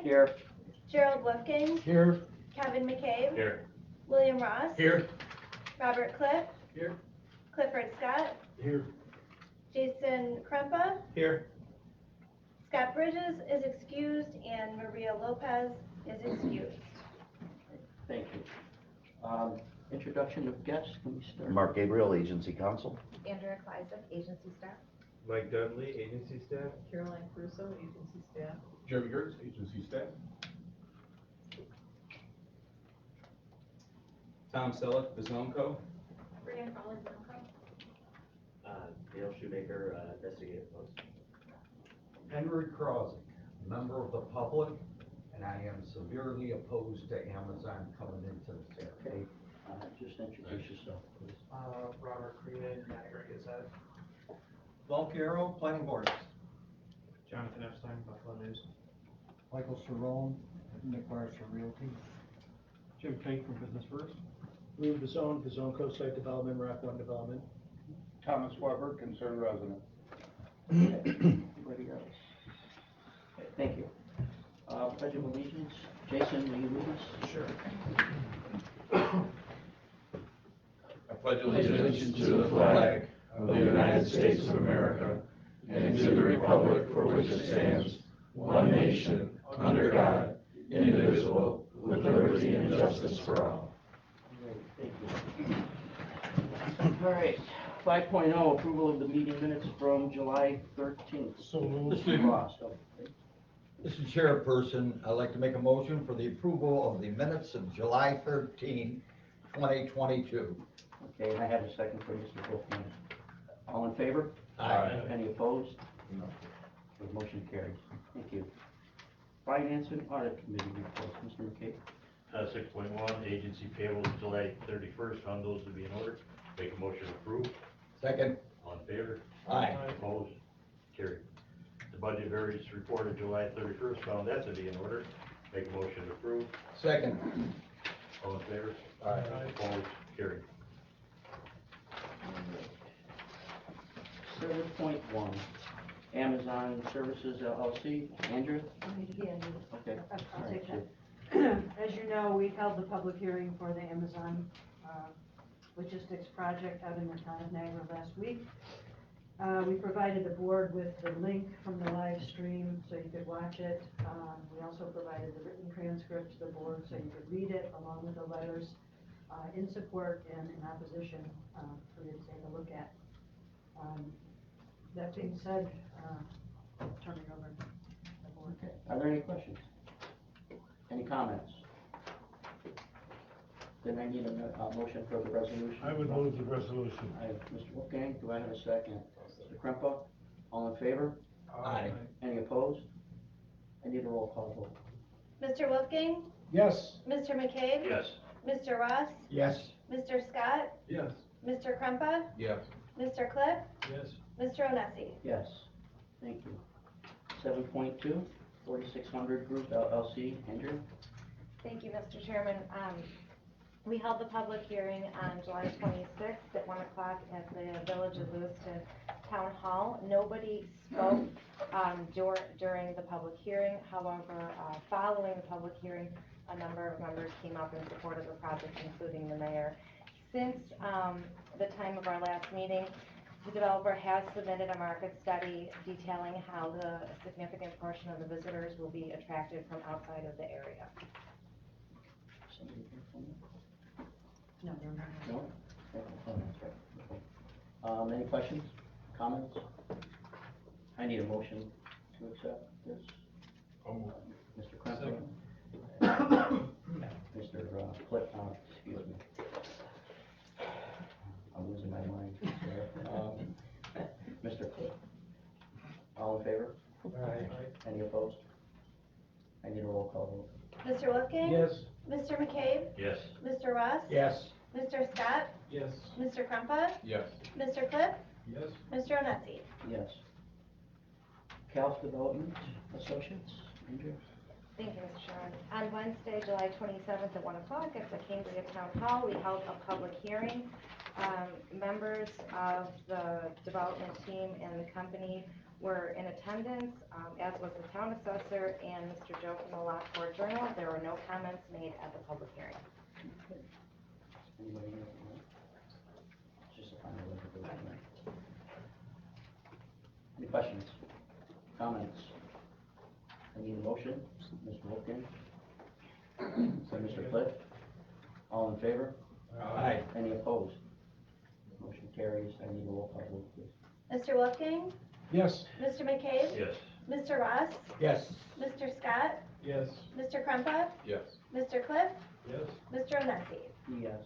Here. Gerald Wolfgang. Here. Kevin McCabe. Here. William Ross. Here. Robert Cliff. Here. Clifford Scott. Here. Jason Krempa. Here. Scott Bridges is excused and Maria Lopez is excused. Thank you. Introduction of guests, can we start? Mark Gabriel, Agency Counsel. Andrea Kleisen, agency staff. Mike Dudley, agency staff. Caroline Crusoe, agency staff. Jeremy Gertz, agency staff. Tom Selleck, Bizonco. Brian Fowler, Bronco. Dale Shoemaker, investigative post. Henry Krosick, member of the public, and I am severely opposed to Amazon coming into this area. Okay, just introduce yourself, please. Robert Creedon, Niagara Gazette. Volcaro, Planning Board. Jonathan Epstein, Buffalo News. Michael Cerrone, Nick Marshall Realty. Jim Fink from Business First. Lou Bizone, Bizonco Site Development, Rock One Development. Thomas Weber, concerned resident. Anybody else? Okay, thank you. Pledge of Allegiance. Jason, will you lead us? Sure. I pledge allegiance to the flag of the United States of America and to the republic for which it stands, one nation, under God, indivisible, with liberty and justice for all. Thank you. All right, 5.0, approval of the meeting minutes from July 13th. So moved. Mr. Ross, okay. Mr. Chairperson, I'd like to make a motion for the approval of the minutes of July 13, 2022. Okay, and I have a second for Mr. Wolfman. All in favor? Aye. Any opposed? No. The motion carries. Thank you. Finance and Audit Committee reports, Mr. McKay. 6.1, agency payables July 31st, found those to be in order. Make a motion to approve. Second. All in favor? Aye. Opposed? Carried. The budget variance report of July 31st, found that to be in order. Make a motion to approve. Second. All in favor? Aye. Opposed? Carried. 7.1, Amazon Services LLC. Andrew? Okay. I'll take All right, that. As you know, we held the public hearing for the Amazon logistics project out in the town of Niagara last week. We provided the board with the link from the live stream so you could watch it. We also provided the written transcript to the board so you could read it along with the letters in support and in opposition for you to take a look at. That being said, I'll turn it over to the board. Okay. Are there any questions? Any comments? Then I need a motion for the resolution. I would move the resolution. I have Mr. Wolfgang. Do I have a second? Mr. Krempa? All in favor? Aye. Any opposed? I need a roll call vote. Mr. Wolfgang. Yes. Mr. McCabe. Yes. Mr. Ross. Yes. Mr. Scott. Yes. Mr. Krempa. Yes. Mr. Cliff. Yes. Mr. Onesi. Yes. Thank you. 7.2, 4600 Group LLC. Andrew? Thank you, Mr. Chairman. We held the public hearing on July 26th at 1 o'clock at the Village of Lewiston Town Hall. Nobody spoke during the public hearing. However, following the public hearing, a number of members came up in support of the project, including the mayor. Since the time of our last meeting, the developer has submitted a market study detailing how the significant portion of the visitors will be attracted from outside of the area. Somebody here from you? No, no, no. No? Okay. Oh, that's right. Okay. Any questions, comments? I need a motion to accept this. Mr. Krempa? Mr. Cliff, excuse me. I'm losing my mind. Mr. Cliff? All in favor? Aye. Any opposed? I need a roll call vote. Mr. Wolfgang. Yes. Mr. McCabe. Yes. Mr. Ross. Yes. Mr. Scott. Yes. Mr. Krempa. Yes. Mr. Cliff. Yes. Mr. Onesi. Yes. Calf Development Associates, Andrew? Thank you, Mr. Chairman. On Wednesday, July 27th at 1 o'clock at the Cambria Town Hall, we held a public hearing. Members of the development team and the company were in attendance, as was the town assessor and Mr. Joe from the Lockport Journal. There were no comments made at the public hearing. Anybody here? Just a final recommendation. Any questions, comments? I need a motion. Mr. Wolfgang? So Mr. Cliff? All in favor? Aye. Any opposed? Motion carries. I need a roll call vote, please. Mr. Wolfgang? Yes. Mr. McCabe? Yes. Mr. Ross? Yes. Mr. Scott? Yes. Mr. Krumpa? Yes. Mr. Cliff? Yes. Mr. Onesi? Yes.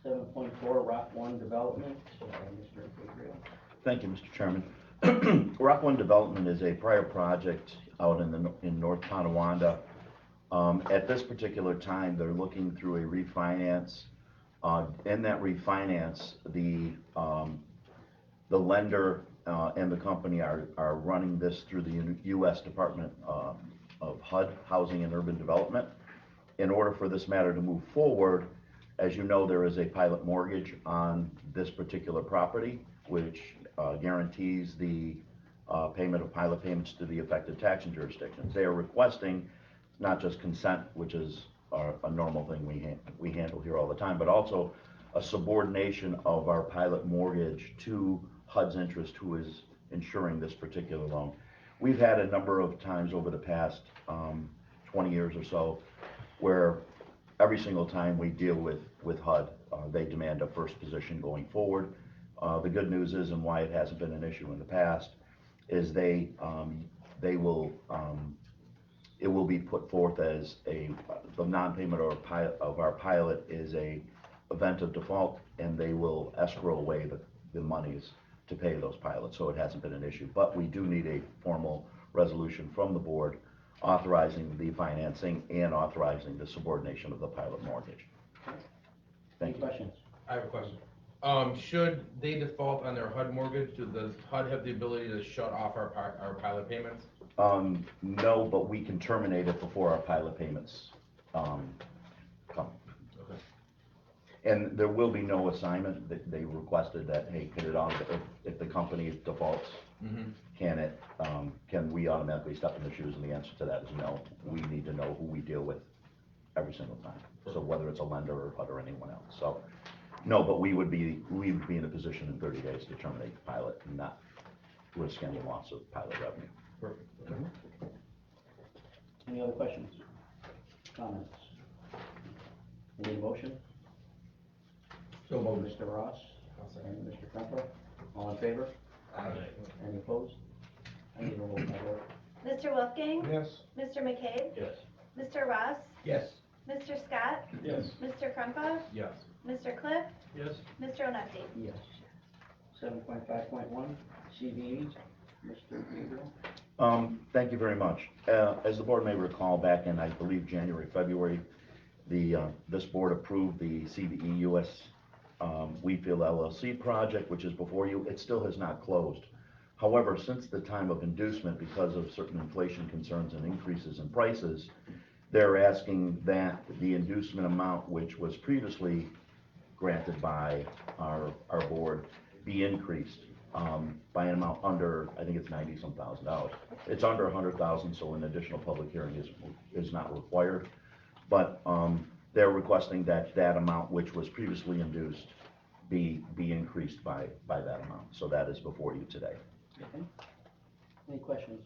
7.4, Rock One Development, Mr. Gabriel. Thank you, Mr. Chairman. Rock One Development is a prior project out in North Tonawanda. At this particular time, they're looking through a refinance. In that refinance, the lender and the company are running this through the U.S. Department of HUD, Housing and Urban Development. In order for this matter to move forward, as you know, there is a pilot mortgage on this particular property, which guarantees the payment of pilot payments to the affected taxing jurisdictions. They are requesting not just consent, which is a normal thing we handle here all the time, but also a subordination of our pilot mortgage to HUD's interest, who is insuring this particular loan. We've had a number of times over the past 20 years or so where every single time we deal with HUD, they demand a first position going forward. The good news is, and why it hasn't been an issue in the past, is it will be put forth as the non-payment of our pilot is a event of default, and they will escrow away the monies to pay those pilots, so it hasn't been an issue. But we do need a formal resolution from the board authorizing the financing and authorizing the subordination of the pilot mortgage. Any Thank you. questions? I have a question. Should they default on their HUD mortgage, does HUD have the ability to shut off our pilot payments? No, but we can terminate it before our pilot payments come. Okay. And there will be no assignment. They requested that, hey, put it on, if the company defaults, can we automatically step in the shoes? And the answer to that is no. We need to know who we deal with every single time. So whether it's a lender or HUD or anyone else. So no, but we would be in a position in 30 days to terminate the pilot and not risk any loss of pilot revenue. Perfect. Okay. Any other questions, comments? Any motion? So moved. Mr. Ross I'll second. and Mr. Krumpa, all in favor? Aye. Any opposed? I need a roll call vote. Mr. Wolfgang? Yes. Mr. McCabe? Yes. Mr. Ross? Yes. Mr. Scott? Yes. Mr. Krumpa? Yes. Mr. Cliff? Yes. Mr. Onesi? Yes. 7.5.1, CVE, Mr. Gabriel. Thank you very much. As the board may recall, back in, I believe, January, February, this board approved the CVE US Wheatfield LLC project, which is before you. It still has not closed. However, since the time of inducement, because of certain inflation concerns and increases in prices, they're asking that the inducement amount, which was previously granted by our board, be increased by an amount under, I think it's $90-some thousand. It's under $100,000, so an additional public hearing is not required. But they're requesting that amount, which was previously induced, be increased by that amount. So that is before you today. Okay. Any questions?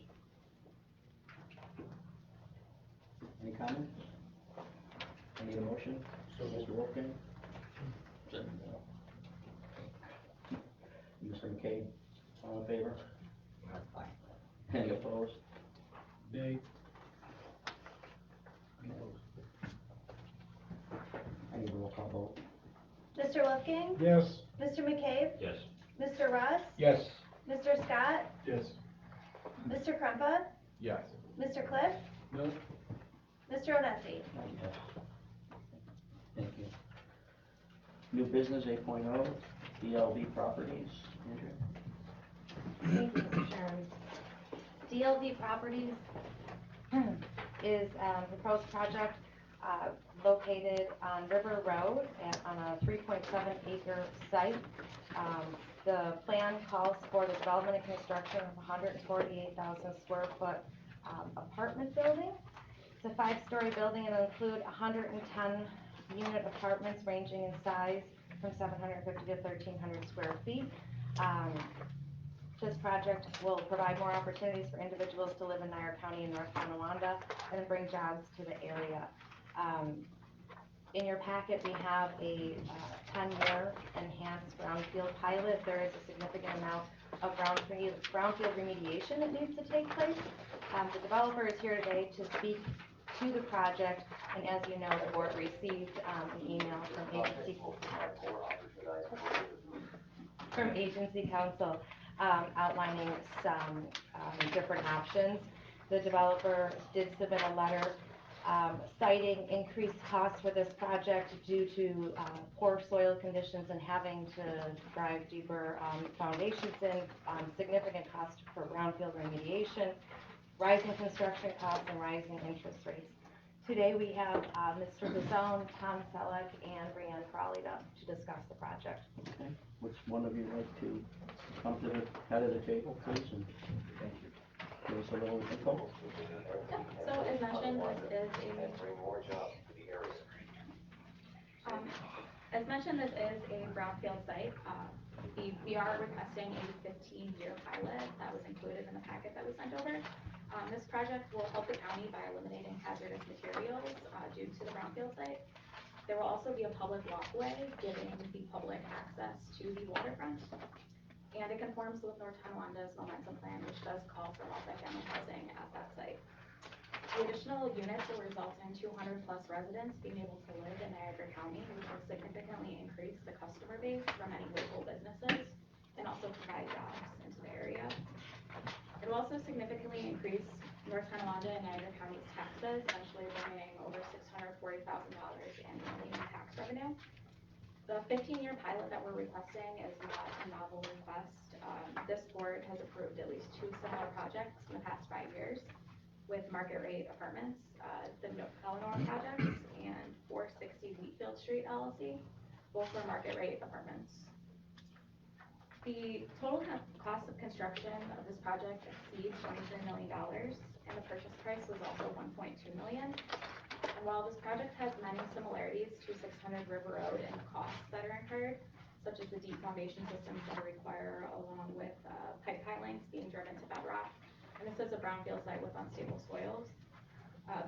Any comments? I need a motion. So Mr. Wolfgang? Mr. McCabe, all in favor? Aye. Any opposed? Nay. I need a roll call vote. Mr. Wolfgang? Yes. Mr. McCabe? Yes. Mr. Ross? Yes. Mr. Scott? Yes. Mr. Krumpa? Yes. Mr. Cliff? No. Mr. Onesi? Yes. Thank you. New business 8.0, DLV properties. Andrea? Thank you, Mr. Chairman. DLV Properties is a proposed project located on River Road on a 3.7 acre site. The plan calls for the development and construction of 148,000 square foot apartment building. It's a 5-story building and it'll include 110 unit apartments ranging in size from 750 to 1,300 square feet. This project will provide more opportunities for individuals to live in Niagara County and North Tonawanda and bring jobs to the area. In your packet, we have a 10-year enhanced brownfield pilot. There is a significant amount of brownfield remediation that needs to take place. The developer is here today to speak to the project, and as you know, the board received an email from agency counsel outlining some different options. The developer did submit a letter citing increased costs for this project due to poor soil conditions and having to drive deeper foundations in, significant cost for brownfield remediation, rising construction costs, and rising interest rates. Today we have Mr. Gazone, Tom Selleck, and Brianne Crawley to discuss the project. Okay, which one of you like to come to the head of the table, please, and give us a little info? So as mentioned, this is a brownfield site. We are requesting a 15-year pilot that was included in the packet that was sent over. This project will help the county by eliminating hazardous materials due to the brownfield site. There will also be a public walkway giving the public access to the waterfront. And it conforms with North Tonawanda's momentum plan, which does call for multifamily housing at that site. The additional units will result in 200+ residents being able to live in Niagara County, which will significantly increase the customer base from any local businesses and also provide jobs into the area. It will also significantly increase North Tonawanda and Niagara County's taxes, eventually bringing over $640,000 annually in tax revenue. The 15-year pilot that we're requesting is not a novel request. This board has approved at least 2 similar projects in the past 5 years with market rate apartments, the Eleanor projects and 460 Wheatfield Street LLC, both were market rate apartments. The total cost of construction of this project exceeds $23 million, and the purchase price was also $1.2 million. And while this project has many similarities to 600 River Road in the costs that are incurred, such as the deep foundation systems that are required, along with pipe pilings being driven to bedrock, and this is a brownfield site with unstable soils,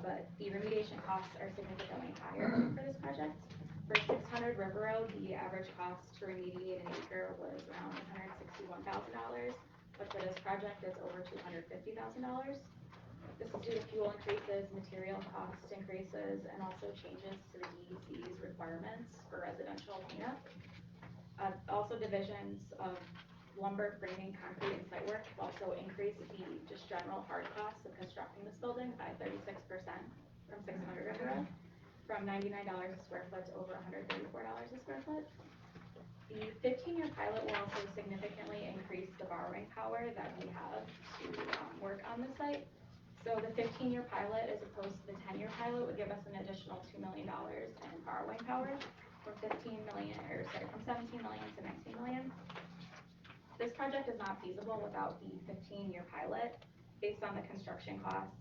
but the remediation costs are significantly higher for this project. For 600 River Road, the average cost to remediate an acre was around $161,000, but for this project, it's over $250,000. This is due to fuel increases, material cost increases, and also changes to the DEC's requirements for residential cleanup. Also, divisions of lumber, framing, concrete, and site work also increased the just general hard costs of constructing this building by 36% from 600 River Road, from $99 a square foot to over $134 a square foot. The 15-year pilot will also significantly increase the borrowing power that we have to work on this site. So the 15-year pilot, as opposed to the 10-year pilot, would give us an additional $2 million in borrowing power from 17 million to 19 million. This project is not feasible without the 15-year pilot, based on the construction costs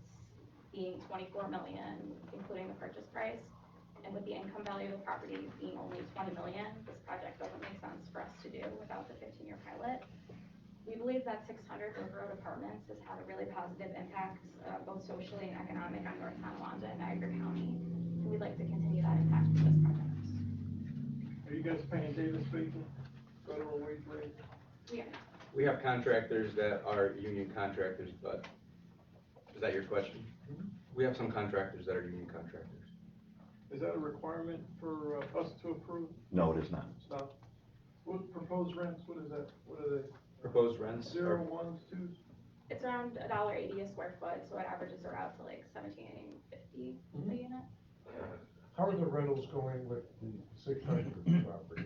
being $24 million, including the purchase price, and with the income value of the property being only $20 million, this project doesn't make sense for us to do without the 15-year pilot. We believe that 600 River Road Apartments has had a really positive impact, both socially and economic, on North Tonawanda and Niagara County, and we'd like to continue that impact with this project. Are you guys paying Davis-Bacon federal wage rate? We have contractors that are union contractors, but is that your question? We have some contractors that are union contractors. Is that a requirement for us to approve? No, it is not. It's not. What proposed rents, what is that? What are they? Proposed rents? 0, 1s, 2s? It's around $1.80 a square foot, so it averages around to like $17.50 a unit. How are the rentals going with the 600 property?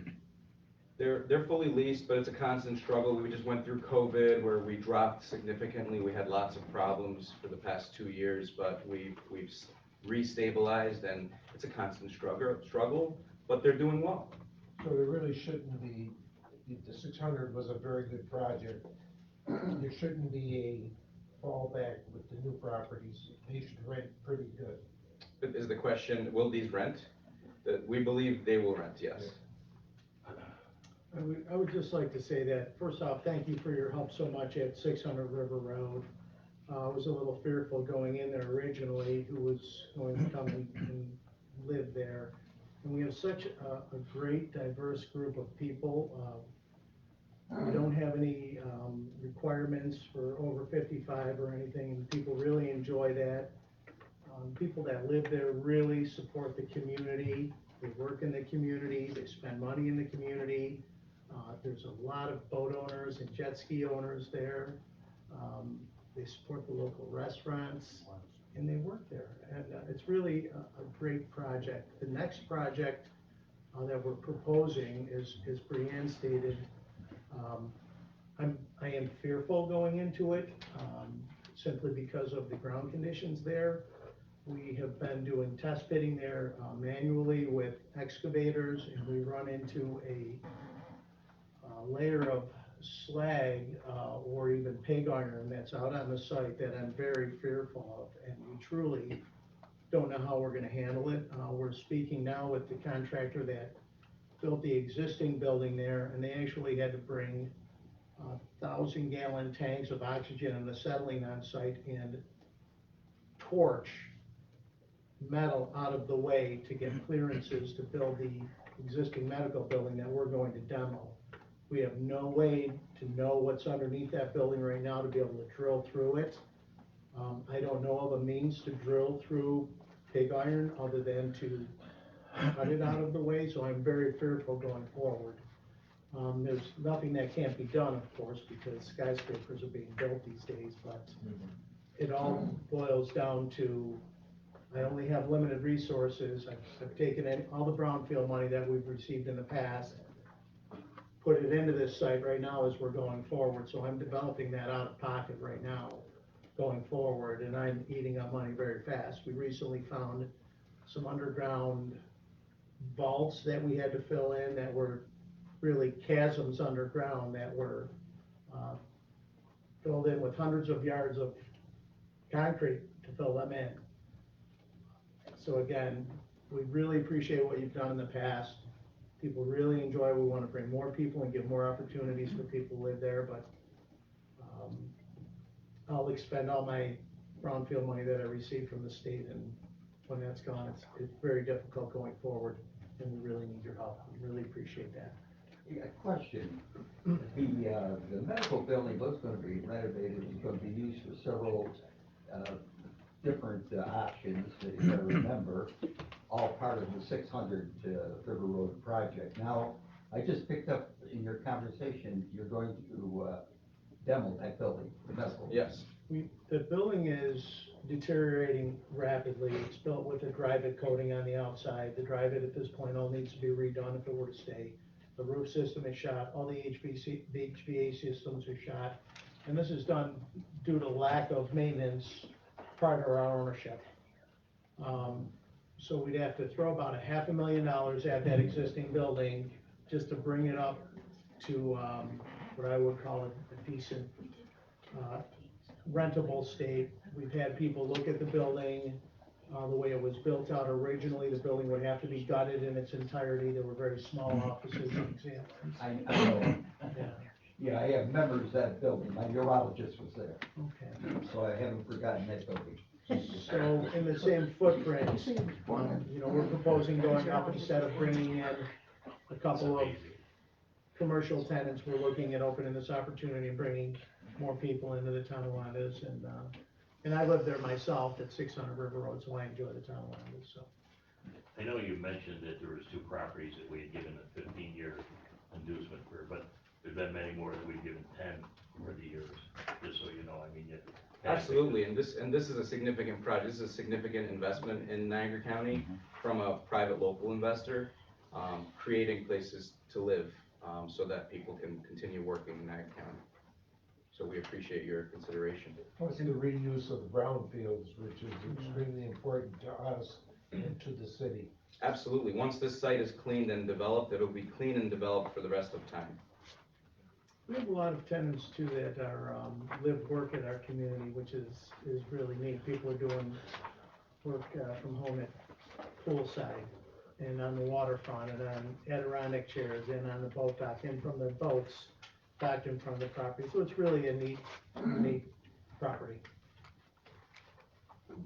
They're fully leased, but it's a constant struggle. We just went through COVID where we dropped significantly. We had lots of problems for the past 2 years, but we've restabilized, and it's a constant struggle, but they're doing well. So there really shouldn't be the 600 was a very good project. There shouldn't be a fallback with the new properties. They should rent pretty good. Is the question, will these rent? We believe they will rent, yes. I would just like to say that, first off, thank you for your help so much at 600 River Road. I was a little fearful going in there originally, who was going to come and live there. And we have such a great, diverse group of people. We don't have any requirements for over 55 or anything, and people really enjoy that. People that live there really support the community. They work in the community, they spend money in the community. There's a lot of boat owners and jet ski owners there. They support the local restaurants, and they work there. And it's really a great project. The next project that we're proposing is Brianne stated, I am fearful going into it, simply because of the ground conditions there. We have been doing test pitting there manually with excavators, and we run into a layer of slag or even pig iron that's out on the site that I'm very fearful of, and we truly don't know how we're going to handle it. We're speaking now with the contractor that built the existing building there, and they actually had to bring 1,000-gallon tanks of oxygen and acetylene on site and torch metal out of the way to get clearances to build the existing medical building that we're going to demo. We have no way to know what's underneath that building right now to be able to drill through it. I don't know of a means to drill through pig iron other than to cut it out of the way, so I'm very fearful going forward. There's nothing that can't be done, of course, because skyscrapers are being built these days, but it all boils down to, I only have limited resources. I've taken in all the brownfield money that we've received in the past, put it into this site right now as we're going forward, so I'm developing that out of pocket right now going forward, and I'm eating up money very fast. We recently found some underground vaults that we had to fill in that were really chasms underground that were filled in with hundreds of yards of concrete to fill them in. So again, we really appreciate what you've done in the past. People really enjoy. We want to bring more people and give more opportunities for people to live there, but I'll expend all my brownfield money that I received from the state, and when that's gone, it's very difficult going forward, and we really need your help. We really appreciate that. Yeah, question. The medical building was going to be renovated, it's going to be used for several different options, if I remember, all part of the 600 River Road project. Now, I just picked up in your conversation, you're going to demo that building, the medical. Yes. The building is deteriorating rapidly. It's built with a dry-vit coating on the outside. The dry-vit at this point all needs to be redone if it were to stay. The roof system is shot, all the HVAC systems are shot, and this is done due to lack of maintenance prior to our ownership. So we'd have to throw about $500,000 at that existing building just to bring it up to what I would call a decent rentable state. We've had people look at the building, the way it was built out originally. The building would have to be gutted in its entirety. There were very small offices and exams. I know. Yeah. Yeah, I have members of that building. My urologist was there, Okay. so I haven't forgotten that building. So in the same footprint, you know, we're proposing going up, instead of bringing in a couple of commercial tenants, we're looking at opening this opportunity and bringing more people into the town of Londas, and I live there myself at 600 River Road, so I enjoy the town of Londas, so. I know you mentioned that there was 2 properties that we had given a 15-year inducement for, but there's been many more that we've given 10 over the years, just so you know. I mean, Absolutely, and this is a significant project. This is a significant investment in Niagara County from a private local investor, creating places to live so that people can continue working in Niagara County. So we appreciate your consideration. Plus the reuse of the brownfields, which is extremely important to us and to the city. Absolutely. Once this site is cleaned and developed, it'll be clean and developed for the rest of time. We have a lot of tenants too that are, live, work in our community, which is really neat. People are doing work, from home at poolside and on the waterfront and on Adirondack chairs and on the boat dock and from the boats docked in front of the property. So it's really a neat property.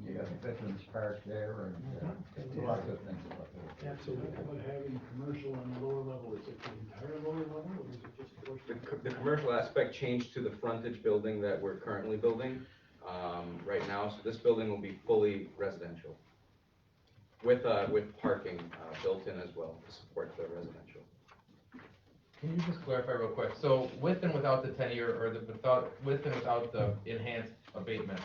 You got the Veterans Park there and lots of things about that. Absolutely. About having commercial on the lower level, is it the entire lower level, or is it just a portion? The commercial aspect changed to the frontage building that we're currently building, right now, so this building will be fully residential. With parking, built in as well to support the residential. Can you just clarify real quick? So with and without the 10-year, or with and without the enhanced abatement,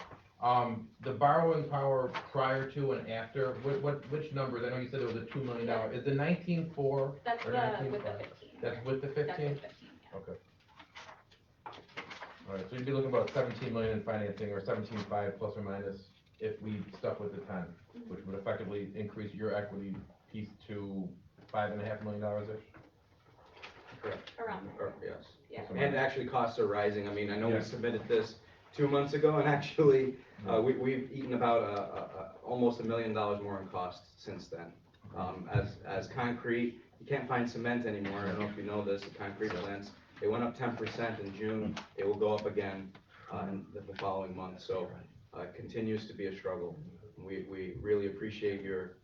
the borrowing power prior to and after, which numbers? I know you said it was a $2 million. Is the 19.4 or That's 19.5? with the 15. That's with the 15? That's with 15, yeah. Okay. All right, so you'd be looking about 17 million in financing, or 17.5 plus or minus, if we stuck with the 10, which would effectively increase your equity piece to $5.5 million ish. Correct. Around there. Yes. Yeah. And actually, costs are rising. I mean, I know Yeah. we submitted this 2 months ago, and actually, we've eaten about almost $1 million more in costs since then. As concrete, you can't find cement anymore. I don't know if you know this. The concrete plants, they went up 10% in June. It will go up again in the following month. So it continues to be a struggle. We really appreciate your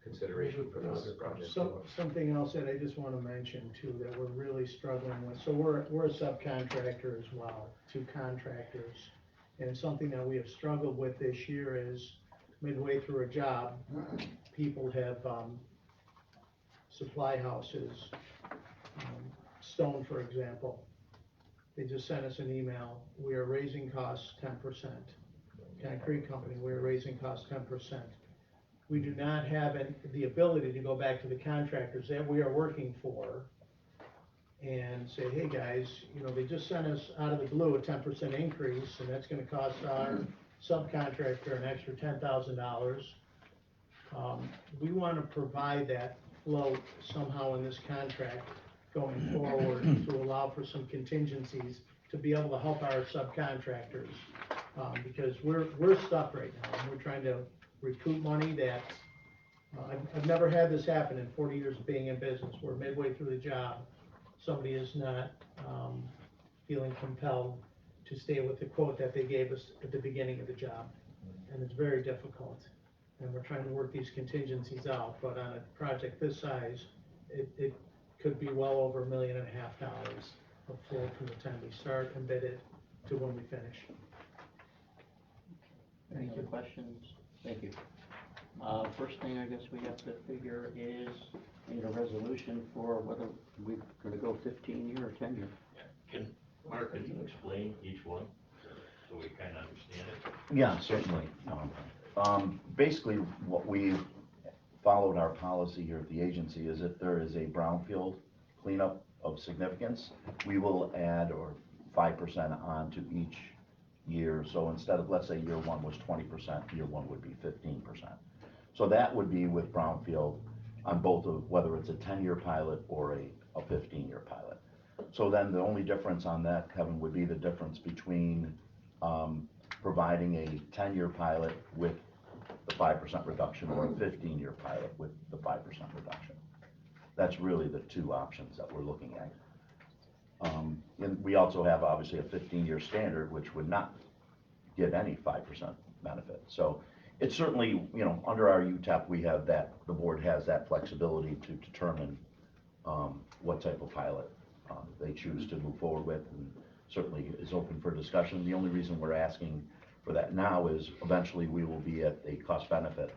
consideration for this project. So, something else that I just want to mention too, that we're really struggling with, so we're a subcontractor as well to contractors. And something that we have struggled with this year is midway through a job, people have, supply houses, Stone, for example. They just sent us an email, we are raising costs 10%. Concrete company, we are raising costs 10%. We do not have the ability to go back to the contractors that we are working for and say, hey guys, you know, they just sent us out of the blue a 10% increase, and that's gonna cost our subcontractor an extra $10,000. We wanna provide that float somehow in this contract going forward to allow for some contingencies to be able to help our subcontractors, because we're stuck right now, and we're trying to recoup money that, I've never had this happen in 40 years of being in business, where midway through the job, somebody is not, feeling compelled to stay with the quote that they gave us at the beginning of the job. And it's very difficult, and we're trying to work these contingencies out, but on a project this size, it could be well over $1.5 million of flow from the time we start and bid it to when we finish. Any other questions? Thank you. First thing I guess we have to figure is, need a resolution for whether we're gonna go 15-year or 10-year. Mark, can you explain each one, so we kind of understand it? Yeah, certainly. Basically, what we've followed our policy here at the agency is if there is a brownfield cleanup of significance, we will add or 5% on to each year. So instead of, let's say year one was 20%, year one would be 15%. So that would be with brownfield on both of, whether it's a 10-year pilot or a 15-year pilot. So then the only difference on that, Kevin, would be the difference between providing a 10-year pilot with the 5% reduction or a 15-year pilot with the 5% reduction. That's really the two options that we're looking at. And we also have obviously a 15-year standard, which would not give any 5% benefit. So it's certainly, you know, under our UTEP, we have that, the board has that flexibility to determine what type of pilot they choose to move forward with, and certainly is open for discussion. The only reason we're asking for that now is eventually we will be at a cost benefit.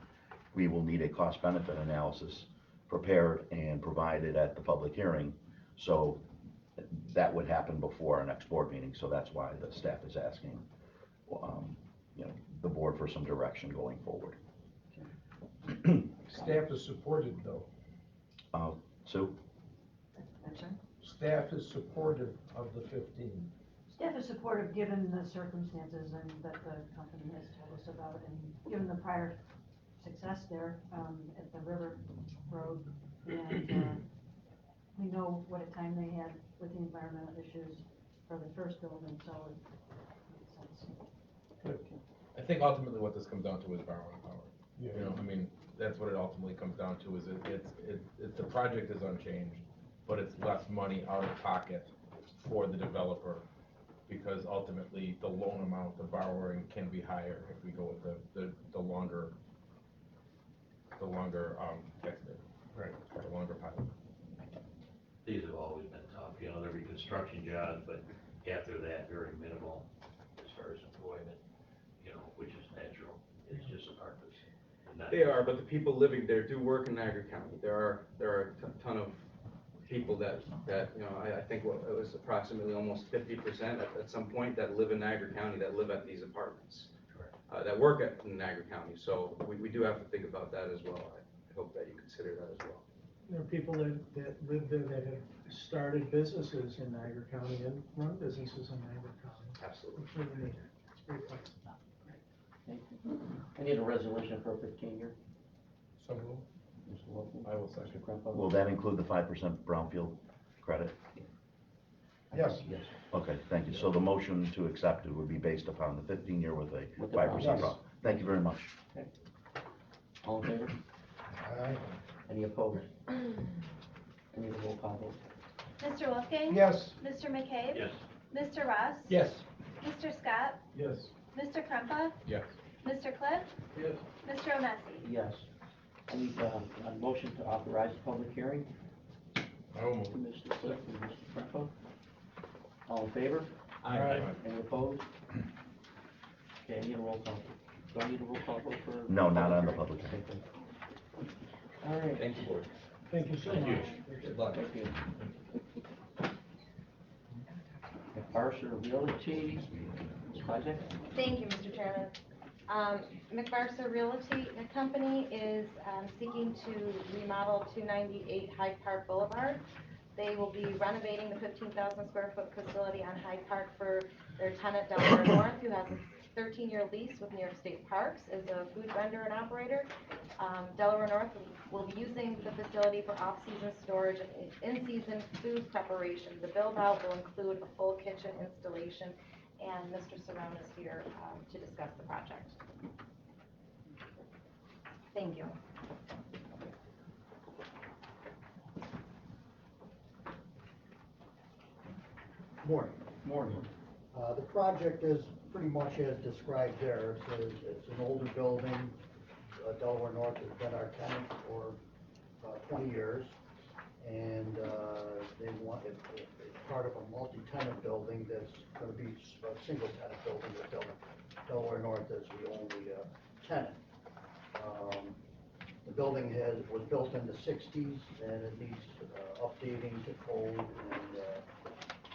We will need a cost benefit analysis prepared and provided at the public hearing. So that would happen before our next board meeting. So that's why the staff is asking, you know, the board for some direction going forward. Staff is supportive though. Sue? Staff is supportive of the 15. Staff is supportive given the circumstances and that the company has told us about, and given the prior success there at the River Road, and we know what a time they had with the environmental issues for the first building, so it makes sense. I think ultimately what this comes down to is borrowing power. You know, I mean, that's what it ultimately comes down to, is the project is unchanged, but it's less money out of pocket for the developer, because ultimately the loan amount, the borrowing can be higher if we go with the longer exit. Right. The longer pilot. These have always been tough, you know, they're reconstruction jobs, but after that, very minimal as far as employment, you know, which is natural. It's just a part of this. They are, but the people living there do work in Niagara County. There are a ton of people that, you know, I think it was approximately almost 50% at some point that live in Niagara County, that live at these apartments, that work in Niagara County. So we do have to think about that as well. I hope that you consider that as well. There are people that live there that have started businesses in Niagara County and run businesses in Niagara County. Absolutely. It's really neat. It's a great place. Thank you. I need a resolution for a 15-year. So moved. Mr. Wilson? I will second. Mr. Krempa? Will that include the 5% brownfield credit? Yes. Yes. Okay, thank you. So the motion to accept it would be based upon the 15-year with a With the 5% brownfield. brown. Thank you very much. Okay. All in favor? Aye. Any opposed? I need a roll call vote. Mr. Wolfgang? Yes. Mr. McCabe? Yes. Mr. Ross? Yes. Mr. Scott? Yes. Mr. Krempa? Yes. Mr. Cliff? Yes. Mr. Omesi? Yes. I need a motion to authorize the public hearing. I will move. Mr. Cliff and Mr. Krempa. All in favor? Aye. Any opposed? Okay, I need a roll call. Do I need a roll call vote for? No, not on the public Okay, hearing. good. All right. Thank you, board. Thank you so Thank you. much. Good luck. Thank you. McParser Realty project? Thank you, Mr. Chairman. McPherson Realty Company is seeking to remodel 298 Hyde Park Boulevard. They will be renovating the 15,000 square foot facility on Hyde Park for their tenant Delaware North, who has a 13-year lease with New York State Parks as a food vendor and operator. Delaware North will be using the facility for off-season storage and in-season food preparation. The build-out will include a full kitchen installation, and Mr. Cerrone is here to discuss the project. Thank you. Morning. Morning. The project is pretty much as described there. It's an older building. Delaware North has been our tenant for 20 years. And they want, it's part of a multi-tenant building that's going to be a single tenant building with Delaware North as the only tenant. The building was built in the 60s and it needs updating to code and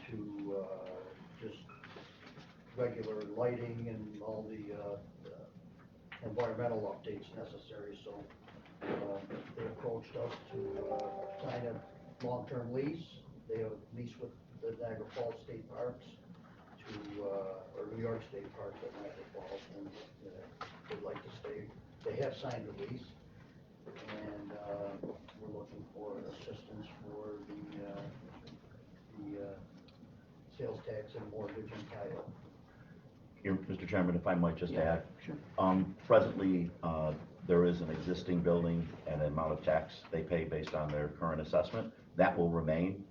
to just regular lighting and all the environmental updates necessary. So they approached us to sign a long-term lease. They have a lease with the Niagara Falls State Parks or New York State Parks at Niagara Falls, and they'd like to stay. They have signed a lease, and we're looking for assistance for the sales tax and mortgage and title. Here, Mr. Chairman, if I might just add. Sure. Presently, there is an existing building and an amount of tax they pay based on their current assessment. That will remain.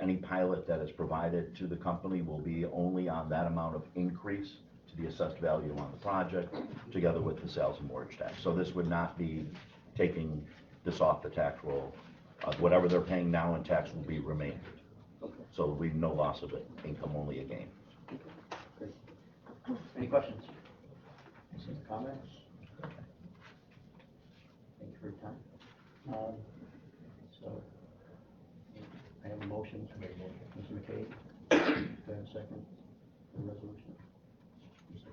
Any pilot that is provided to the company will be only on that amount of increase to the assessed value on the project, together with the sales and mortgage tax. So this would not be taking this off the tax roll. Whatever they're paying now in tax will be remained. Okay. So there will be no loss of it, income, only a gain. Great. Any questions? Any comments? Thank you for your time. So, I have a motion. Mr. McCabe. Do I have a second for the resolution? Mr.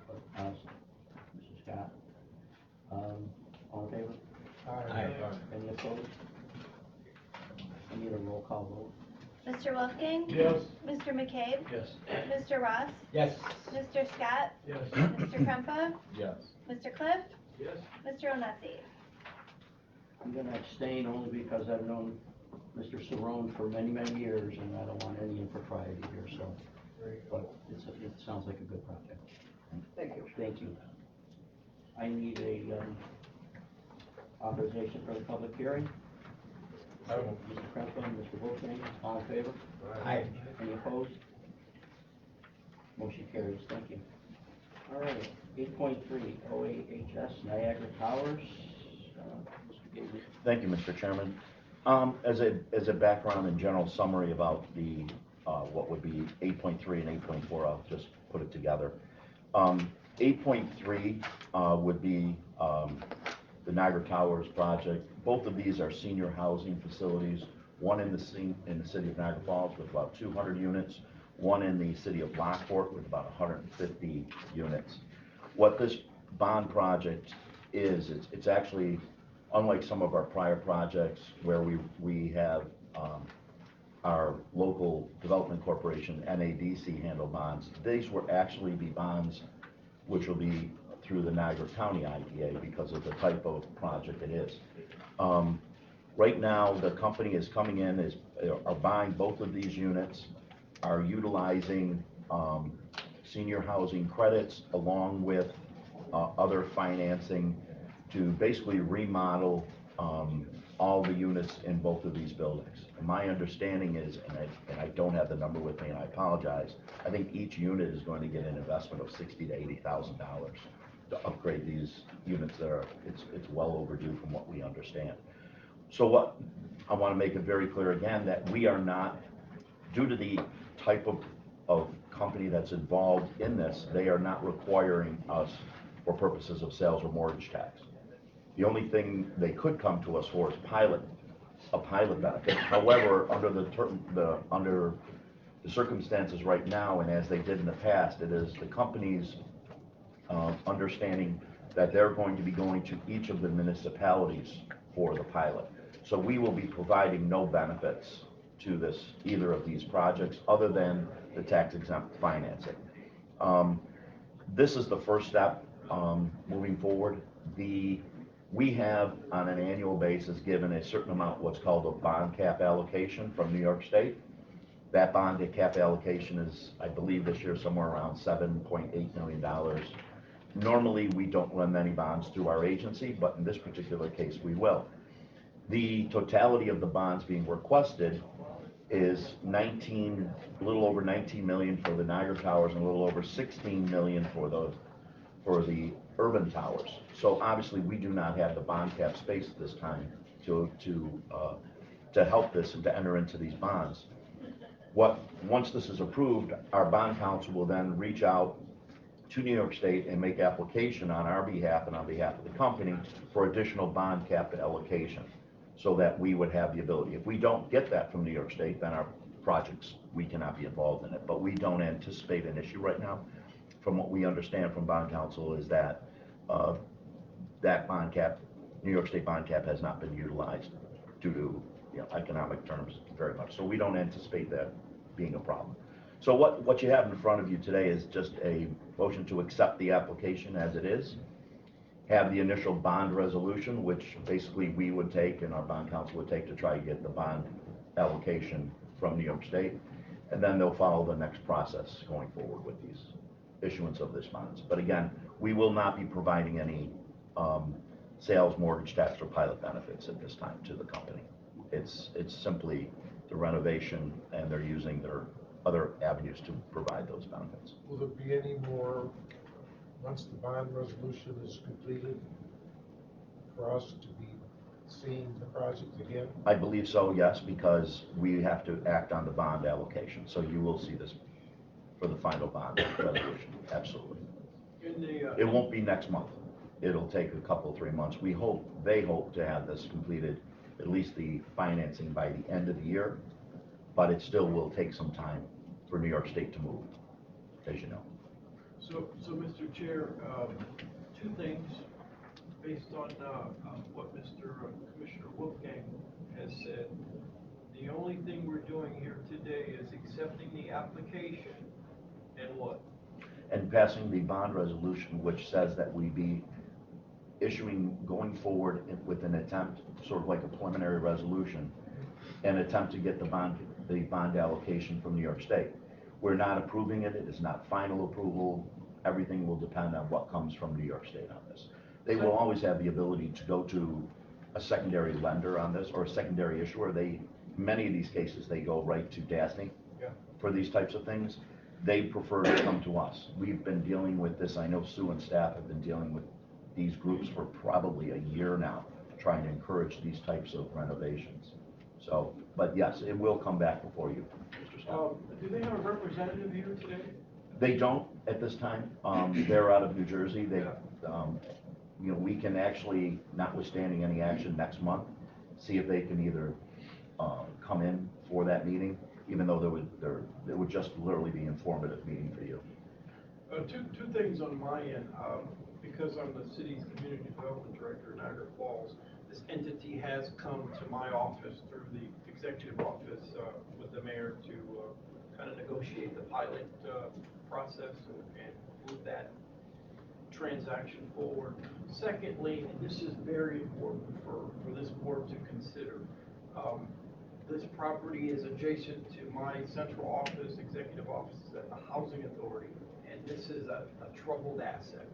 Scott. All in favor? Aye. Any opposed? I need a roll call vote. Mr. Wolfgang? Yes. Mr. McCabe? Yes. Mr. Ross? Yes. Mr. Scott? Yes. Mr. Krempa? Yes. Mr. Cliff? Yes. Mr. Omesi? I'm going to abstain only because I've known Mr. Cerrone for many, many years, and I don't want any impropriety here, so but it sounds like a good project. Thank you. Thank you. I need a, authorization for the public hearing. Mr. Crespo and Mr. Wolfgang, all in favor? Aye. Any opposed? Motion carries, thank you. All right, 8.3, OAHS Niagara Towers. Mr. Gabriel. Thank you, Mr. Chairman. As a background and general summary about the, what would be 8.3 and 8.4, I'll just put it together. 8.3 would be the Niagara Towers project. Both of these are senior housing facilities, one in the city of Niagara Falls with about 200 units, one in the city of Lockport with about 150 units. What this bond project is, it's actually, unlike some of our prior projects where we have our local development corporation, NADC, handle bonds, these will actually be bonds which will be through the Niagara County IDA because of the type of project it is. Right now, the company is coming in, are buying both of these units, are utilizing senior housing credits along with other financing to basically remodel all the units in both of these buildings. And my understanding is, and I don't have the number with me and I apologize, I think each unit is going to get an investment of $60,000 to $80,000 to upgrade these units that are, it's well overdue from what we understand. So what, I want to make it very clear again that we are not, due to the type of company that's involved in this, they are not requiring us for purposes of sales or mortgage tax. The only thing they could come to us for is a pilot benefit. However, under the circumstances right now, and as they did in the past, it is the company's understanding that they're going to be going to each of the municipalities for the pilot. So we will be providing no benefits to either of these projects other than the tax-exempt financing. This is the first step moving forward. We have, on an annual basis, given a certain amount, what's called a bond cap allocation from New York State. That bond cap allocation is, I believe this year, somewhere around $7.8 million. Normally, we don't run any bonds through our agency, but in this particular case, we will. The totality of the bonds being requested is a little over 19 million for the Niagara Towers and a little over 16 million for the urban towers. So obviously, we do not have the bond cap space at this time to help this and to enter into these bonds. Once this is approved, our bond counsel will then reach out to New York State and make application on our behalf and on behalf of the company for additional bond cap allocation so that we would have the ability. If we don't get that from New York State, then our projects, we cannot be involved in it. But we don't anticipate an issue right now. From what we understand from bond counsel is that that bond cap, New York State bond cap, has not been utilized due to economic terms very much. So we don't anticipate that being a problem. So what you have in front of you today is just a motion to accept the application as it is, have the initial bond resolution, which basically we would take and our bond counsel would take to try to get the bond allocation from New York State, and then they'll follow the next process going forward with these issuance of this bonds. But again, we will not be providing any sales, mortgage tax, or pilot benefits at this time to the company. It's simply the renovation, and they're using their other avenues to provide those benefits. Will there be any more, once the bond resolution is completed, for us to be seeing the project again? I believe so, yes, because we have to act on the bond allocation. So you will see this for the final bond resolution, absolutely. It won't be next month. It'll take a couple, 3 months. They hope to have this completed, at least the financing, by the end of the year, but it still will take some time for New York State to move, as you know. So Mr. Chair, two things based on what Commissioner Wolfgang has said. The only thing we're doing here today is accepting the application and what? And passing the bond resolution, which says that we be issuing, going forward with an attempt, sort of like a preliminary resolution, an attempt to get the bond allocation from New York State. We're not approving it, it is not final approval. Everything will depend on what comes from New York State on this. They will always have the ability to go to a secondary lender on this, or a secondary issuer. Many of these cases, they go right to DASNY for these types of things. They prefer to come to us. We've been dealing with this, I know Sue and staff have been dealing with these groups for probably a year now, trying to encourage these types of renovations. So, but yes, it will come back before you, Mr. Scott. Do they have a representative here today? They don't at this time. They're out of New Jersey. They, you know, we can actually, notwithstanding any action next month, see if they can either come in for that meeting, even though it would just literally be an informative meeting for you. Two things on my end. Because I'm the city's community development director in Niagara Falls, this entity has come to my office through the executive office with the mayor to kind of negotiate the pilot process and move that transaction forward. Secondly, and this is very important for this board to consider, this property is adjacent to my central office, executive office at the Housing Authority, and this is a troubled asset.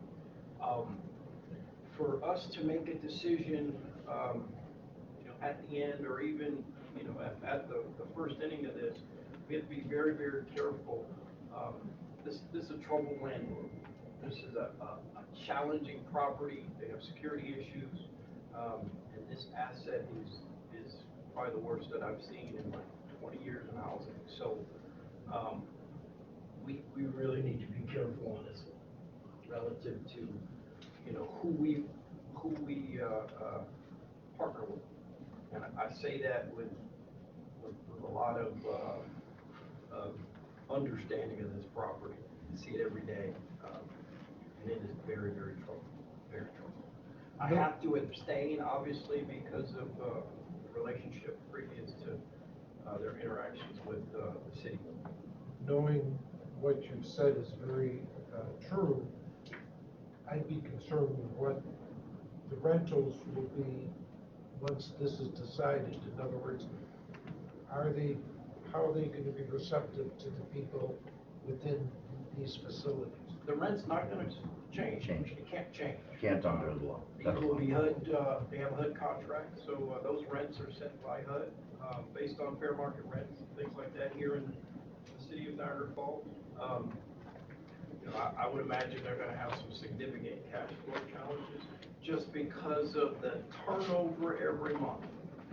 For us to make a decision, you know, at the end, or even, you know, at the first inning of this, we have to be very, very careful. This is a troubled landlord. This is a challenging property. They have security issues, and this asset is probably the worst that I've seen in like 20 years in housing. So we really need to be careful on this relative to, you know, who we partner with. And I say that with a lot of understanding of this property. I see it every day, and it is very, very troubled, very troubled. I have to abstain, obviously, because of the relationship previous to their interactions with the city. Knowing what you've said is very true, I'd be concerned with what the rentals will be once this is decided. In other words, how are they going to be receptive to the people within these facilities? The rent's not going to change. It can't change. Can't under the law. These will be HUD, they have a HUD contract, so those rents are set by HUD based on fair market rents, things like that here in the city of Niagara Falls. You know, I would imagine they're going to have some significant cash flow challenges just because of the turnover every month.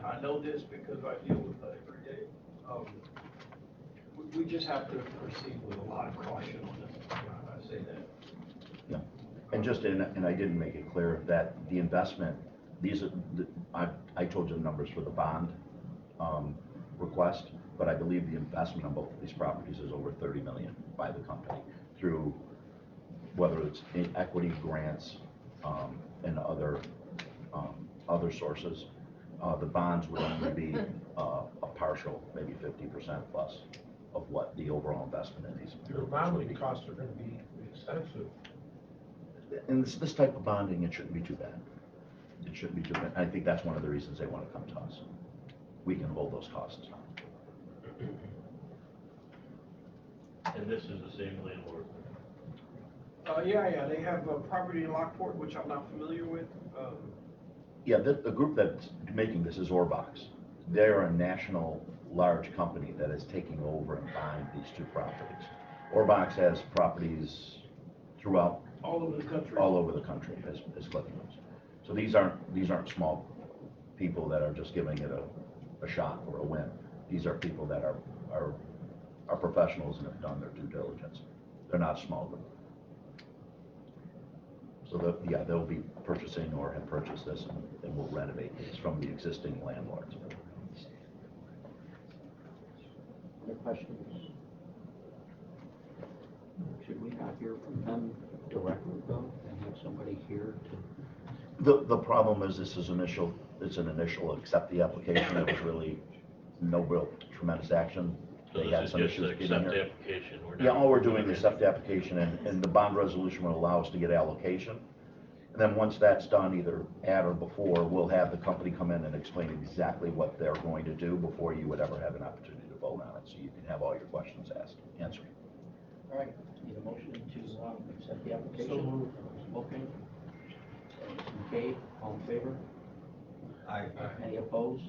I know this because I deal with HUD every day. We just have to proceed with a lot of caution on this. I say that. Yeah, and I didn't make it clear that the investment, I told you the numbers for the bond request, but I believe the investment on both of these properties is over $30 million by the company through whether it's in equity grants and other sources. The bonds would only be a partial, maybe 50% plus of what the overall investment in these. Your bonding costs are going to be expensive. And this type of bonding, it shouldn't be too bad. It shouldn't be too bad. I think that's one of the reasons they want to come to us. We can hold those costs. And this is the same landlord? Yeah, they have a property in Lockport, which I'm not familiar with. Yeah, the group that's making this is Orbox. They're a national large company that is taking over and buying these two properties. Orbox has properties throughout all over the country. All over the country, as Cliff knows. So these aren't small people that are just giving it a shot or a win. These are people that are professionals and have done their due diligence. They're not a small group. So they'll be purchasing or have purchased this and will renovate these from the existing landlords. Other questions? Should we not hear from them directly though, and have somebody here to? The problem is it's an initial accept the application. There was really no real tremendous action. So They this had is some just issues an getting accept here. application? Yeah, all we're doing is accept the application, and the bond resolution will allow us to get allocation. And then once that's done, either at or before, we'll have the company come in and explain exactly what they're going to do before you would ever have an opportunity to vote on it, so you can have all your questions answered. All right, need a motion to, accept the application? So moved. Okay. Mr. McCabe, all in favor? Aye. Any opposed?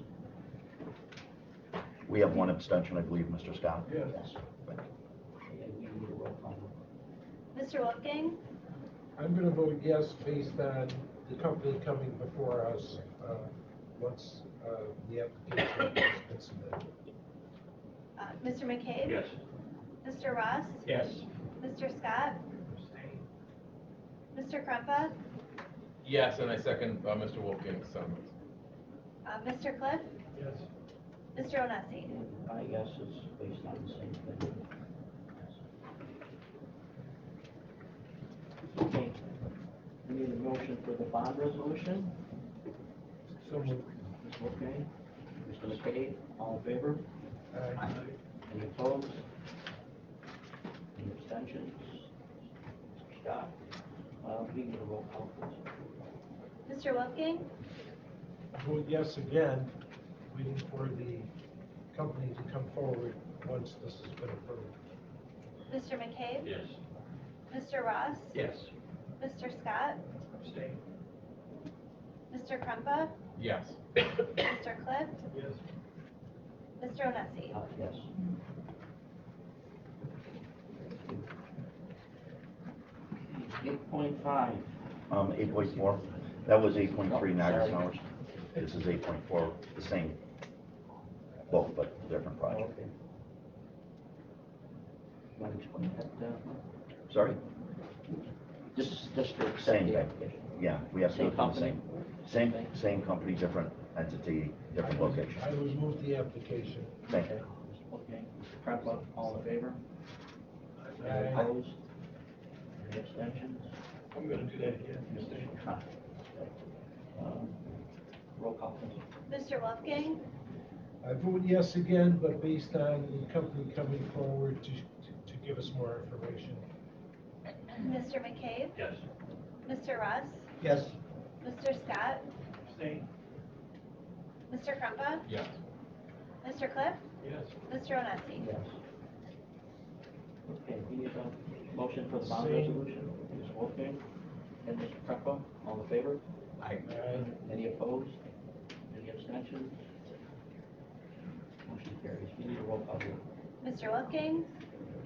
We have one abstention, I believe, Mr. Scott. Yes. Okay, we need a roll call. Mr. Wolfgang? I'm gonna vote yes based on the company coming before us, once, the application has been submitted. Mr. McCabe? Yes. Mr. Ross? Yes. Mr. Scott? Mr. Krumpa? Yes, and I second Mr. Wolfgang's comments. Mr. Cliff? Yes. Mr. Onesi? And my guess is based on the same thing. Okay, we need a motion for the bond resolution. So moved. Ms. Wolfgang, Mr. McCabe, all in favor? Aye. Any opposed? Any abstentions? Mr. Scott, we need a roll call, please. Mr. Wolfgang? Vote yes again, waiting for the company to come forward once this has been approved. Mr. McCabe? Yes. Mr. Ross? Yes. Mr. Scott? Abstain. Mr. Krumpa? Yes. Mr. Cliff? Yes. Mr. Onesi? Yes. 8.5. 8.4, that was 8.3 Niagara Towers. This is 8.4, the same, both, but different project. Okay. Want to explain that, Sorry? just to accept Same the thing. application? Yeah, we have to Same do the company? same. Same company, different entity, different location. I would move the application. Thank you. Okay, Mr. Kruppa, all in favor? Any Aye. opposed? Any abstentions? I'm gonna do that again. Mr. Scott? Roll call, please. Mr. Wolfgang? I vote yes again, but based on the company coming forward to give us more information. Mr. McCabe? Yes. Mr. Ross? Yes. Mr. Scott? Abstain. Mr. Krumpa? Yes. Mr. Cliff? Yes. Mr. Onesi? Yes. Okay, we need a motion for the bond Same. resolution. Ms. Wolfgang and Mr. Kruppa, all in favor? Aye. Any opposed? Any abstentions? Motion carries. We need a roll call vote. Mr. Wolfgang?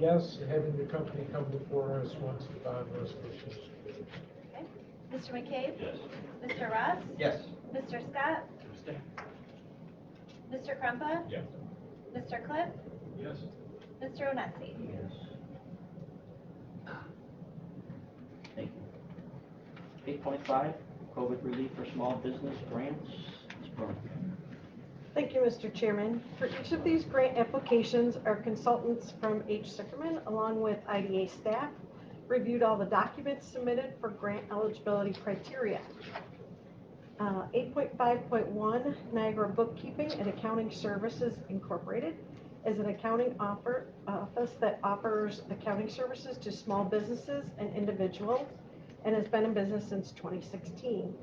Yes, having the company come before us once the bond resolution is submitted. Okay. Mr. McCabe? Yes. Mr. Ross? Yes. Mr. Scott? Abstain. Mr. Krumpa? Yes. Mr. Cliff? Yes. Mr. Onesi? Yes. Thank you. 8.5, COVID relief for small business grants. Ms. Brown. Thank you, Mr. Chairman. For each of these grant applications, our consultants from H. Sickerman, along with IDA staff, reviewed all the documents submitted for grant eligibility criteria. 8.5.1, Niagara Bookkeeping and Accounting Services Incorporated is an accounting office that offers accounting services to small businesses and individuals and has been in business since 2016.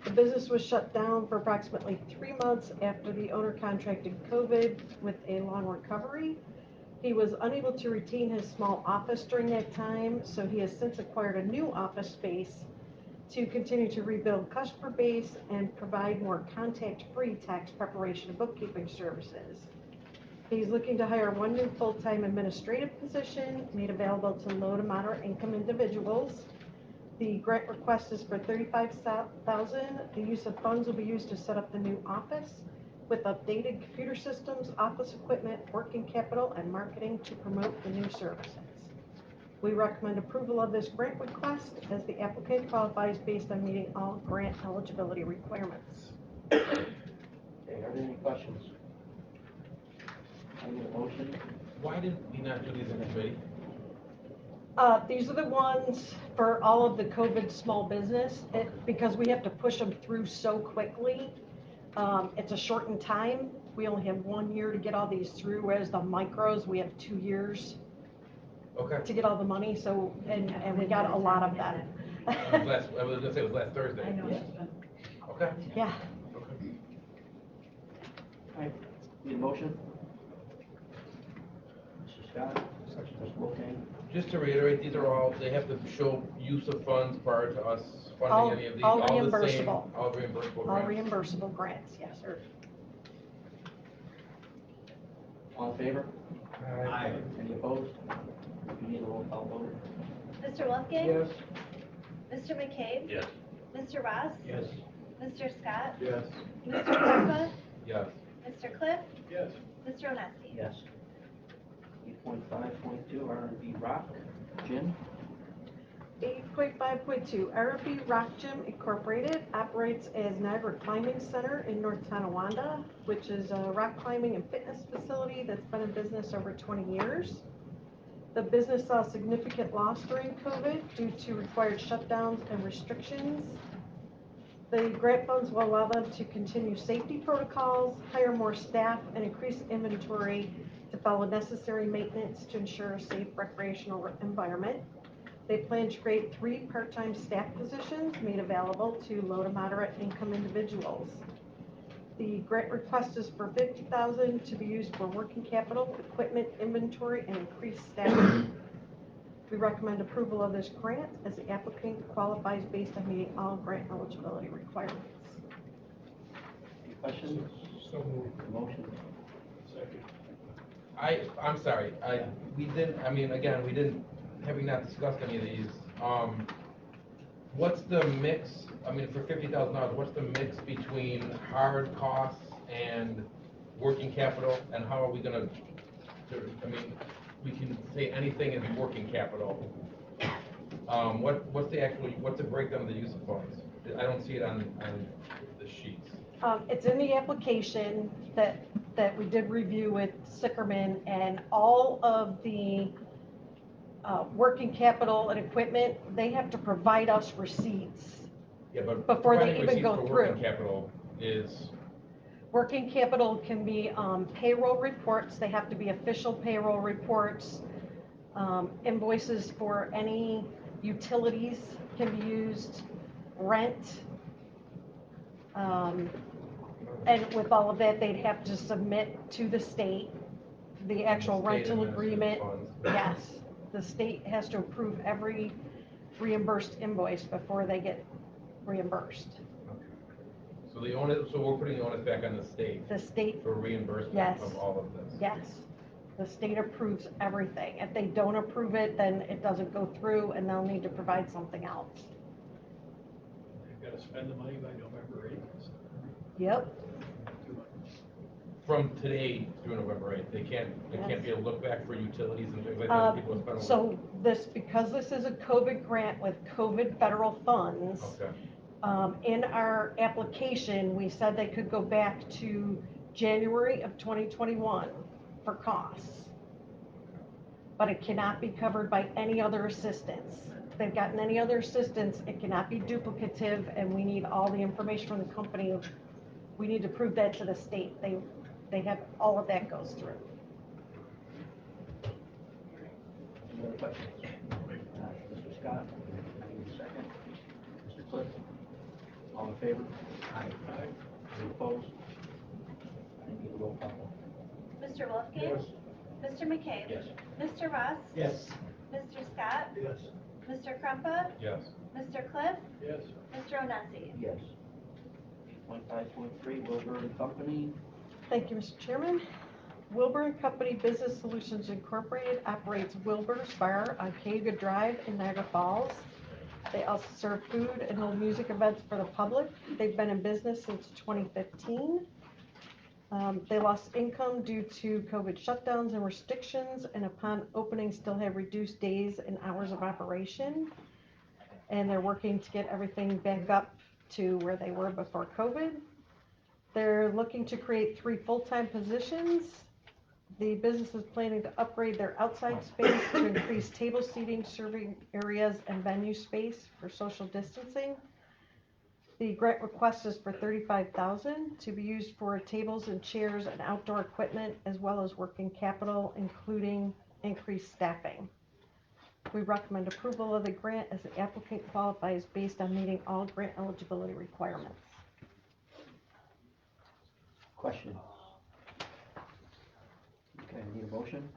The business was shut down for approximately 3 months after the owner contracted COVID with a long recovery. He was unable to retain his small office during that time, so he has since acquired a new office space to continue to rebuild customer base and provide more contact-free tax preparation and bookkeeping services. He's looking to hire 1 new full-time administrative position made available to low to moderate income individuals. The grant request is for $35,000. The use of funds will be used to set up the new office with updated computer systems, office equipment, working capital, and marketing to promote the new services. We recommend approval of this grant request as the applicant qualifies based on meeting all grant eligibility requirements. Okay, are there any questions? I need a motion. Why did we not do these in committee? These are the ones for all of the COVID small business, because we have to push them through so quickly. It's a shortened time. We only have 1 year to get all these through, whereas the micros, we have 2 years to get all the money, so, and we got a lot of them. I was gonna say it was last Thursday. I know. Yeah. Okay. Yeah. All right, need a motion? Mr. Scott? Mr. Wolfgang? just to reiterate, these are all, they have to show use of funds prior to us All- funding any of these, all all the same, reimbursable. all reimbursable All grants. reimbursable grants, yes, sir. All in favor? Aye. Any opposed? You need a roll call vote? Mr. Wolfgang? Yes. Mr. McCabe? Yes. Mr. Ross? Yes. Mr. Scott? Yes. Mr. Kruppa? Yes. Mr. Cliff? Yes. Mr. Onesi? Yes. 8.5.2, R&B Rock, Jim? 8.5.2, R&B Rock Gym Incorporated operates as Niagara Climbing Center in North Tonawanda, which is a rock climbing and fitness facility that's been in business over 20 years. The business saw significant loss during COVID due to required shutdowns and restrictions. The grant funds will allow them to continue safety protocols, hire more staff, and increase inventory to follow necessary maintenance to ensure a safe recreational environment. They plan to create 3 part-time staff positions made available to low to moderate income individuals. The grant request is for $50,000 to be used for working capital, equipment, inventory, and increased staffing. We recommend approval of this grant as the applicant qualifies based on meeting all grant eligibility requirements. Any questions? So moved. Motion? Second. I'm sorry, we didn't, I mean, again, we didn't, having not discussed any of these, what's the mix, I mean, for $50,000, what's the mix between hard costs and working capital, and how are we gonna, I mean, we can say anything is working capital. What's the breakdown of the use of funds? I don't see it on the sheets. It's in the application that we did review with Sickerman, and all of the working capital and equipment, they have to provide us receipts. Yeah, but Before they providing even receipts go for through. working capital is, Working capital can be payroll reports, they have to be official payroll reports, invoices for any utilities can be used, rent. And with all of that, they'd have to submit to the state the actual state rental administers agreement. funds. Yes, the state has to approve every reimbursed invoice before they get reimbursed. So the onus, so we're putting the onus back on the state The state, for reimbursement yes, of all of this. yes, the state approves everything. If they don't approve it, then it doesn't go through and they'll need to provide something else. They've got to spend the money by November 8th. Yep, From today through November 8th, they can't Yes. be a look back for utilities and things like that, people spend over. so because this is a COVID grant with COVID federal funds, Okay, in our application, we said they could go back to January of 2021 for costs. But it cannot be covered by any other assistance. If they've gotten any other assistance, it cannot be duplicative, and we need all the information from the company. We need to prove that to the state. They have, all of that goes through. Any other questions? Mr. Scott, I need a second. Mr. Cliff? All in favor? Aye. Any opposed? I need a roll call vote. Mr. Wolfgang? Yes. Mr. McCabe? Yes. Mr. Ross? Yes. Mr. Scott? Yes. Mr. Kruppa? yes. Mr. Cliff? Yes. Mr. Onesi? Yes. 8.5.3, Wilbur and Company. Thank you, Mr. Chairman. Wilbur and Company Business Solutions Incorporated operates Wilbur's Bar on Cayuga Drive in Niagara Falls. They also serve food and hold music events for the public. They've been in business since 2015. They lost income due to COVID shutdowns and restrictions, and upon opening still have reduced days and hours of operation. And they're working to get everything back up to where they were before COVID. They're looking to create 3 full-time positions. The business is planning to upgrade their outside space to increase table seating, serving areas, and venue space for social distancing. The grant request is for $35,000 to be used for tables and chairs and outdoor equipment, as well as working capital, including increased staffing. We recommend approval of the grant as the applicant qualifies based on meeting all grant eligibility requirements. Questions? Okay, I need a motion.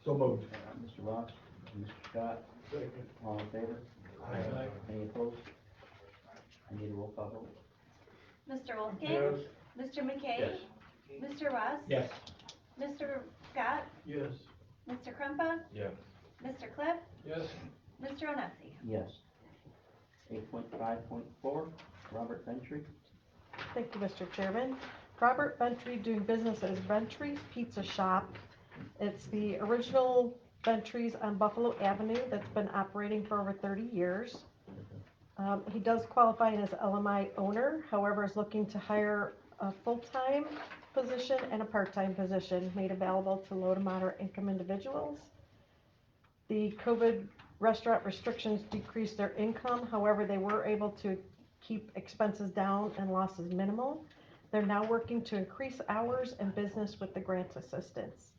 So moved. Mr. Ross, Mr. Scott, Second. all in favor? Aye. Any opposed? I need a roll call vote. Mr. Wolfgang? Yes. Mr. McKay? Yes. Mr. Ross? Yes. Mr. Scott? Yes. Mr. Krumpa? Yes. Mr. Cliff? Yes. Mr. Onesi? Yes. 8.5.4, Robert Ventry. Thank you, Mr. Chairman. Robert Ventry, doing business as Ventry's Pizza Shop. It's the original Ventry's on Buffalo Avenue that's been operating for over 30 years. He does qualify as LMI owner, however, is looking to hire a full-time position and a part-time position made available to low to moderate income individuals. The COVID restaurant restrictions decreased their income, however, they were able to keep expenses down and losses minimal. They're now working to increase hours and business with the grant assistance.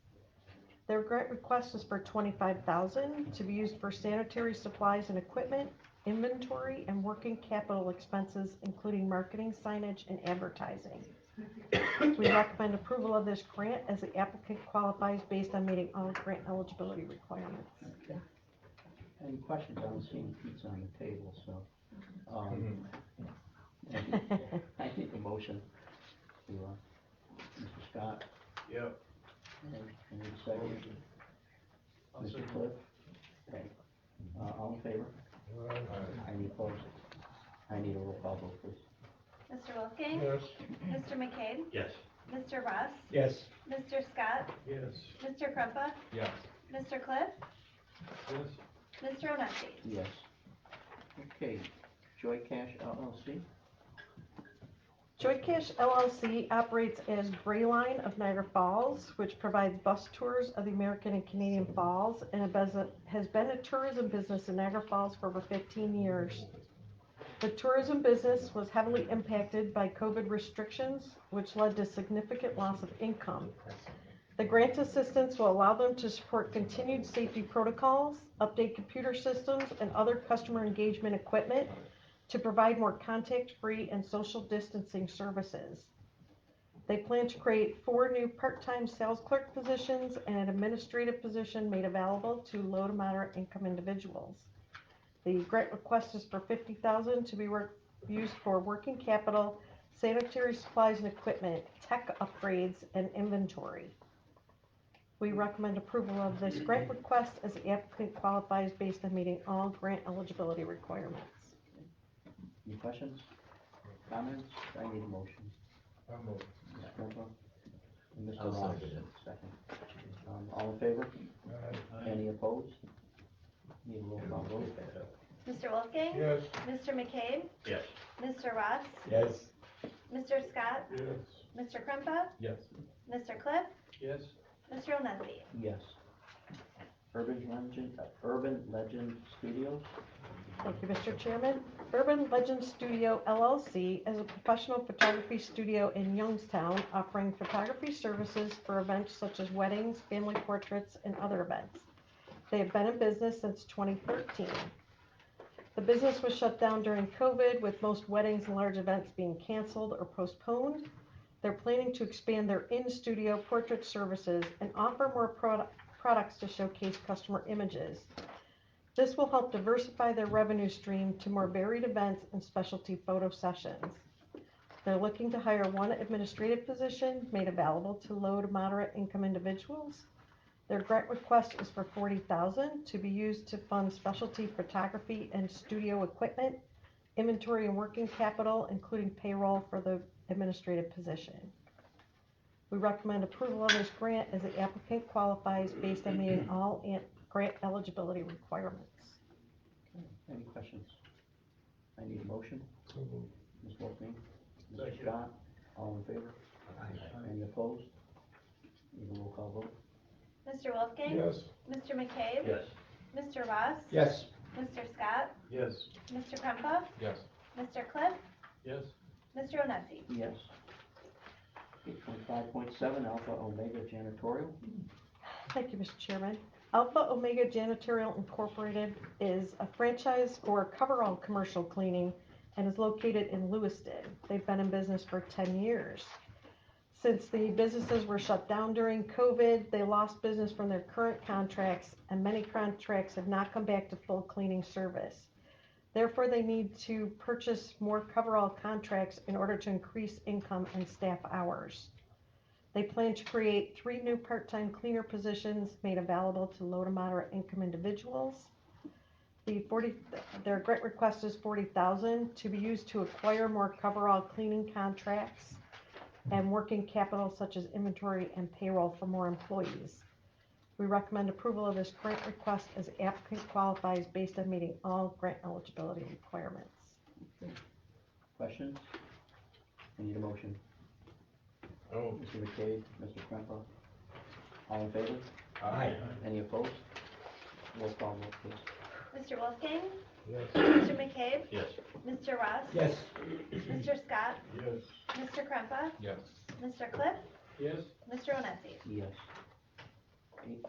Their grant request is for $25,000 to be used for sanitary supplies and equipment, inventory, and working capital expenses, including marketing, signage, and advertising. We recommend approval of this grant as the applicant qualifies based on meeting all grant eligibility requirements. Okay. Any questions? I don't see any pizza on the table, so, I need a motion to, Mr. Scott. Yep. And I need a second. Mr. Cliff. Okay. All in favor? Any opposed? I need a roll call vote, please. Mr. Wolfgang? Yes. Mr. McCabe? Yes. Mr. Ross? Yes. Mr. Scott? Yes. Mr. Krumpa? Yes. Mr. Cliff? Yes. Mr. Onesi? Yes. Okay, Joy Cash LLC. Joy Cash LLC operates as Grayline of Niagara Falls, which provides bus tours of the American and Canadian Falls, and has been a tourism business in Niagara Falls for over 15 years. The tourism business was heavily impacted by COVID restrictions, which led to significant loss of income. The grant assistance will allow them to support continued safety protocols, update computer systems, and other customer engagement equipment to provide more contact-free and social distancing services. They plan to create 4 new part-time sales clerk positions and an administrative position made available to low to moderate income individuals. The grant request is for $50,000 to be used for working capital, sanitary supplies and equipment, tech upgrades, and inventory. We recommend approval of this grant request as the applicant qualifies based on meeting all grant eligibility requirements. Any questions? Comments? I need a motion. I'll move. Ms. Krumpa? And Mr. I'll Ross? second it. Second. All in favor? Aye. Any opposed? Need a roll call vote. Mr. Wolfgang? Yes. Mr. McCabe? Yes. Mr. Ross? Yes. Mr. Scott? Yes. Mr. Krumpa? Yes. Mr. Cliff? Yes. Mr. Onesi? Yes. Urban Legend Studios. Thank you, Mr. Chairman. Urban Legend Studio LLC is a professional photography studio in Youngstown offering photography services for events such as weddings, family portraits, and other events. They have been in business since 2013. The business was shut down during COVID, with most weddings and large events being canceled or postponed. They're planning to expand their in-studio portrait services and offer more products to showcase customer images. This will help diversify their revenue stream to more varied events and specialty photo sessions. They're looking to hire 1 administrative position made available to low to moderate income individuals. Their grant request is for $40,000 to be used to fund specialty photography and studio equipment, inventory and working capital, including payroll for the administrative position. We recommend approval of this grant as the applicant qualifies based on meeting all grant eligibility requirements. Okay. Any questions? I need a motion. So moved. Ms. Wolfgang? Mr. Second. Scott? All in favor? Any opposed? Need a roll call vote. Mr. Wolfgang? Yes. Mr. McCabe? Yes. Mr. Ross? Yes. Mr. Scott? Yes. Mr. Krumpa? Yes. Mr. Cliff? Yes. Mr. Onesi? Yes. 8.5.7, Alpha Omega Janitorial. Thank you, Mr. Chairman. Alpha Omega Janitorial Incorporated is a franchise for coverall commercial cleaning and is located in Lewiston. They've been in business for 10 years. Since the businesses were shut down during COVID, they lost business from their current contracts, and many contracts have not come back to full cleaning service. Therefore, they need to purchase more coverall contracts in order to increase income and staff hours. They plan to create 3 new part-time cleaner positions made available to low to moderate income individuals. Their grant request is $40,000 to be used to acquire more coverall cleaning contracts and working capital such as inventory and payroll for more employees. We recommend approval of this grant request as the applicant qualifies based on meeting all grant eligibility requirements. Questions? I need a motion. Oh. Mr. McCabe, Mr. Krempa, all in favor? Aye. Any opposed? Roll call vote, please. Mr. Wolfgang? Yes. Mr. McCabe? Yes. Mr. Ross? Yes. Mr. Scott? Yes. Mr. Krempa? Yes. Mr. Cliff? Yes. Mr. Onesi? Yes.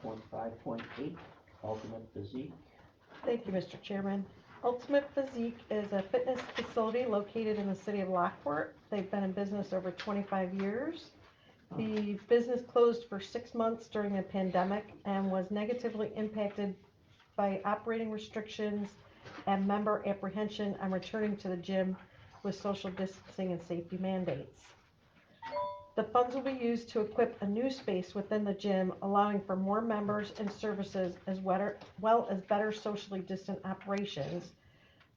8.5.8, ultimate physique. Thank you, Mr. Chairman. Ultimate Physique is a fitness facility located in the city of Lockport. They've been in business over 25 years. The business closed for 6 months during the pandemic and was negatively impacted by operating restrictions and member apprehension on returning to the gym with social distancing and safety mandates. The funds will be used to equip a new space within the gym, allowing for more members and services as well as better socially distant operations,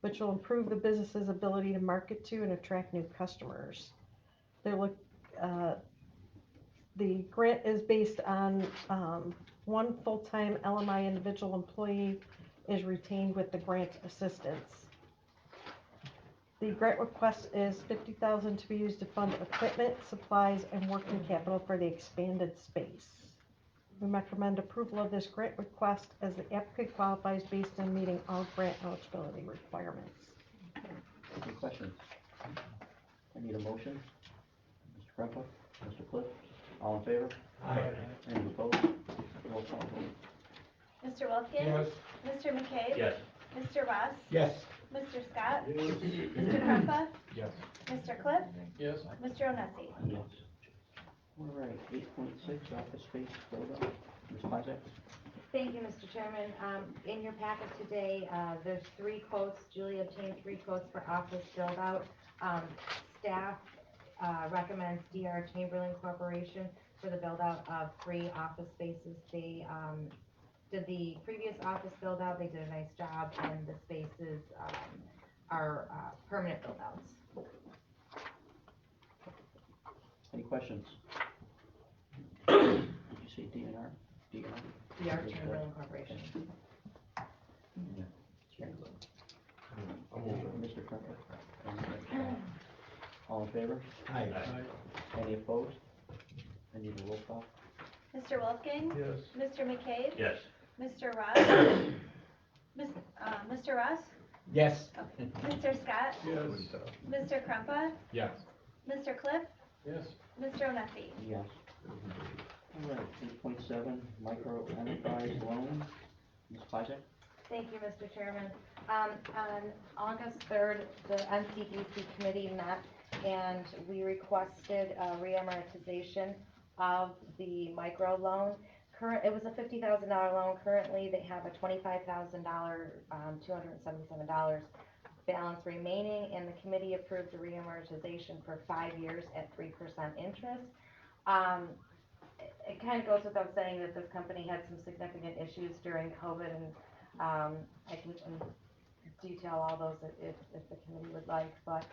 which will improve the business's ability to market to and attract new customers. The grant is based on 1 full-time LMI individual employee is retained with the grant assistance. The grant request is $50,000 to be used to fund equipment, supplies, and working capital for the expanded space. We recommend approval of this grant request as the applicant qualifies based on meeting all grant eligibility requirements. Any questions? I need a motion. Mr. Krempa, Mr. Cliff, all in favor? Aye. Any opposed? Roll call vote. Mr. Wolfgang? Yes. Mr. McCabe? Yes. Mr. Ross? Yes. Mr. Scott? Yes. Mr. Krempa? Yes. Mr. Cliff? Yes. Mr. Onesi? Yes. All right, 8.6, office space build-up. Ms. Pizak? Thank you, Mr. Chairman. In your packet today, there's 3 quotes. Julie obtained 3 quotes for office build-out. Staff recommends DR Chamberlain Corporation for the build-out of 3 office spaces. They did the previous office build-out. They did a nice job, and the spaces are permanent build-outs. Any questions? Did you say DNR? DR Chamberlain Corporation. Yeah. Chamberlain. Mr. Krempa? All in favor? Aye. Any opposed? I need a roll call. Mr. Wolfgang? Yes. Mr. McCabe? Yes. Mr. Ross? Mr. Ross? Yes. Okay. Mr. Scott? Yes. Mr. Krempa? Yes. Mr. Cliff? Yes. Mr. Onesi? Yes. All right, 8.7, micro enterprise loan. Ms. Pizak? Thank you, Mr. Chairman. On August 3rd, the NCDC committee met and we requested a reamortization of the micro loan. It was a $50,000 loan. Currently, they have a $25,000, $277 balance remaining, and the committee approved the reamortization for 5 years at 3% interest. It kind of goes without saying that this company had some significant issues during COVID, and I can detail all those if the committee would like, but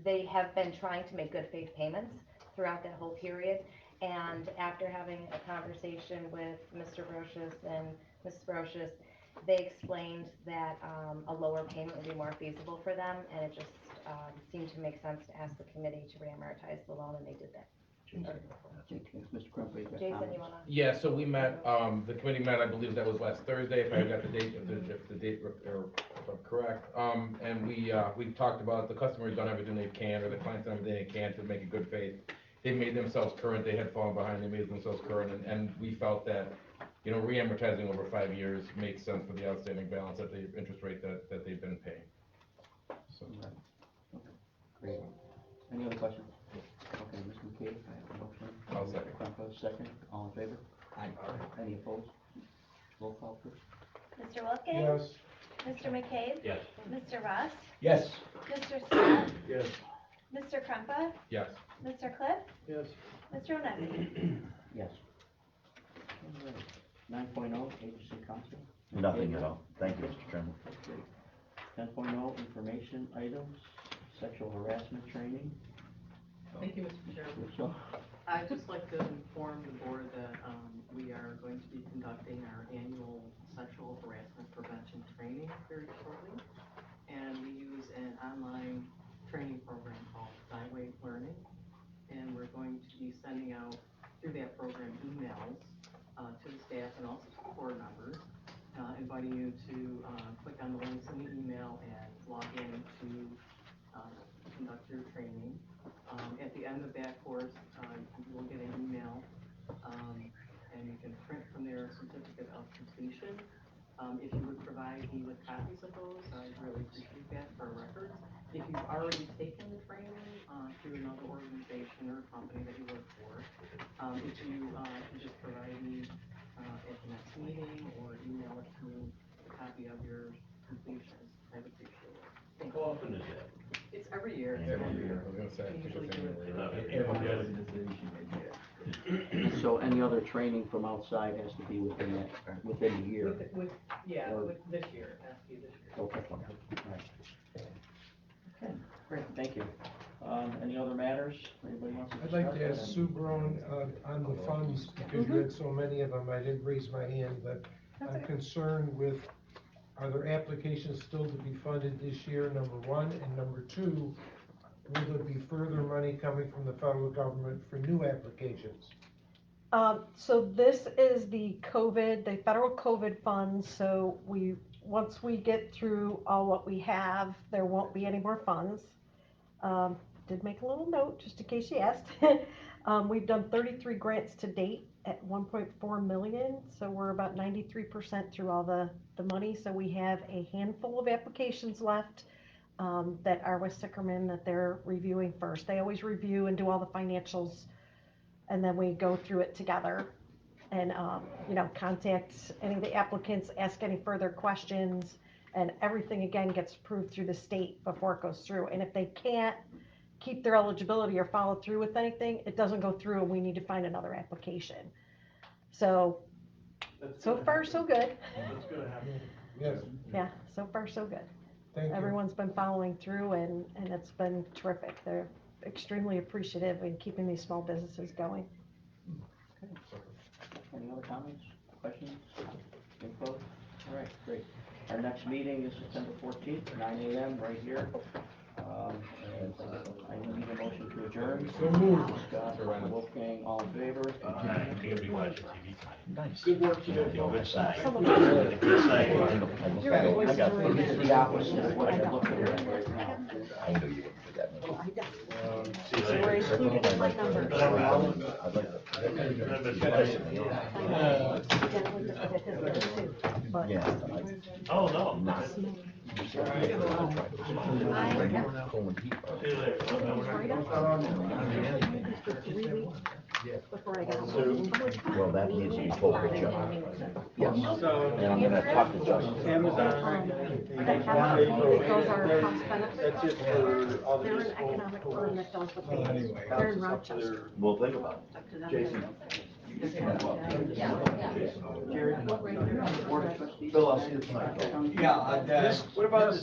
they have been trying to make good faith payments throughout that whole period. And after having a conversation with Mr. Brochus and Mrs. Brochus, they explained that a lower payment would be more feasible for them, and it just seemed to make sense to ask the committee to reamortize the loan, and they did that. Mr. Krempa, you got Jason, comments? you wanna? Yeah, so we met, the committee met, I believe that was last Thursday, if I got the date, if the date are correct. And we talked about the customer's done everything they can, or the client's done everything they can to make a good faith. They made themselves current, they had fallen behind, they made themselves current, and we felt that, you know, reamortizing over 5 years makes sense for the outstanding balance at the interest rate that they've been paying. So. Okay, great. Any other questions? Okay, Mr. McCabe? second, all in favor? Aye. Any opposed? Roll call, please. Mr. Wolfgang? Yes. Mr. McCabe? Yes. Mr. Ross? Yes. Mr. Scott? Yes. Mr. Krempa? Yes. Mr. Cliff? Yes. Mr. O'Neil? Yes. 9.0, agency council. Nothing at all. Thank you, Mr. Chairman. 10.0, information items, sexual harassment training. Thank you, Mr. Chairman. So, I'd just like to inform the board that we are going to be conducting our annual sexual harassment prevention training very shortly. And we use an online training program called Skyway Learning. And we're going to be sending out, through that program, emails to the staff and also to the board members, inviting you to click on the links in the email and log in to conduct your training. At the end of that course, you will get an email, and you can print from there a certificate of completion. If you would provide me with copies of those, I'd really appreciate that for our records. If you've already taken the training through another organization or company that you work for, if you can just provide me at the next meeting or email it to me, a copy of your completions, I'd appreciate it. Thank you. How often is that? It's every year. Every year. I was gonna say, I We think usually it's do it. every year. so any other training from outside has to be within the year? Yeah, Or- with this year, it has to be this year. Okay, all right. Okay, great, thank you. Any other matters anybody wants to I'd discuss? like to ask Sue Brown on the funds, because you had so many of them, I didn't raise my hand, but I'm concerned with, are there applications still to be funded this year, number one, and number two, will there be further money coming from the federal government for new applications? So this is the federal COVID funds, so once we get through all what we have, there won't be any more funds. Did make a little note, just in case you asked. We've done 33 grants to date at 1.4 million, so we're about 93% through all the money, so we have a handful of applications left that are with Sickerman that they're reviewing first. They always review and do all the financials, and then we go through it together and, contact any of the applicants, ask any further questions, and everything again gets approved through the state before it goes through. And if they can't keep their eligibility or follow through with anything, it doesn't go through and we need to find another application. So, so far so good. That's gonna happen. Yes, Yeah, so far so good. thank you. Everyone's been following through and it's been terrific. They're extremely appreciative in keeping these small businesses going. Any other comments, questions, info? All right, great. Our next meeting is September 14th, 9 a.m. right here. And I need a motion to adjourn. So moved. Scott, Wolfgang, all in favor? You're gonna be watching TV tonight. Nice. Good work today. Good sign. Some of Good sign. I got This is the opposite of what I'm looking at right now. I knew you wouldn't forget me. See you So we're later. included in my number. I'd like to. But Yeah. Oh, no. before I got home. Well, that needs to be told to Chuck. Yes. And I'm gonna talk to Justin. Amazon. Those are cost benefits. They're an economic firm that does what they do. They're in Rochester. Well, think about it. Jason. Jerry, Board of Trustees? Bill, I'll see you tonight. Yeah, What about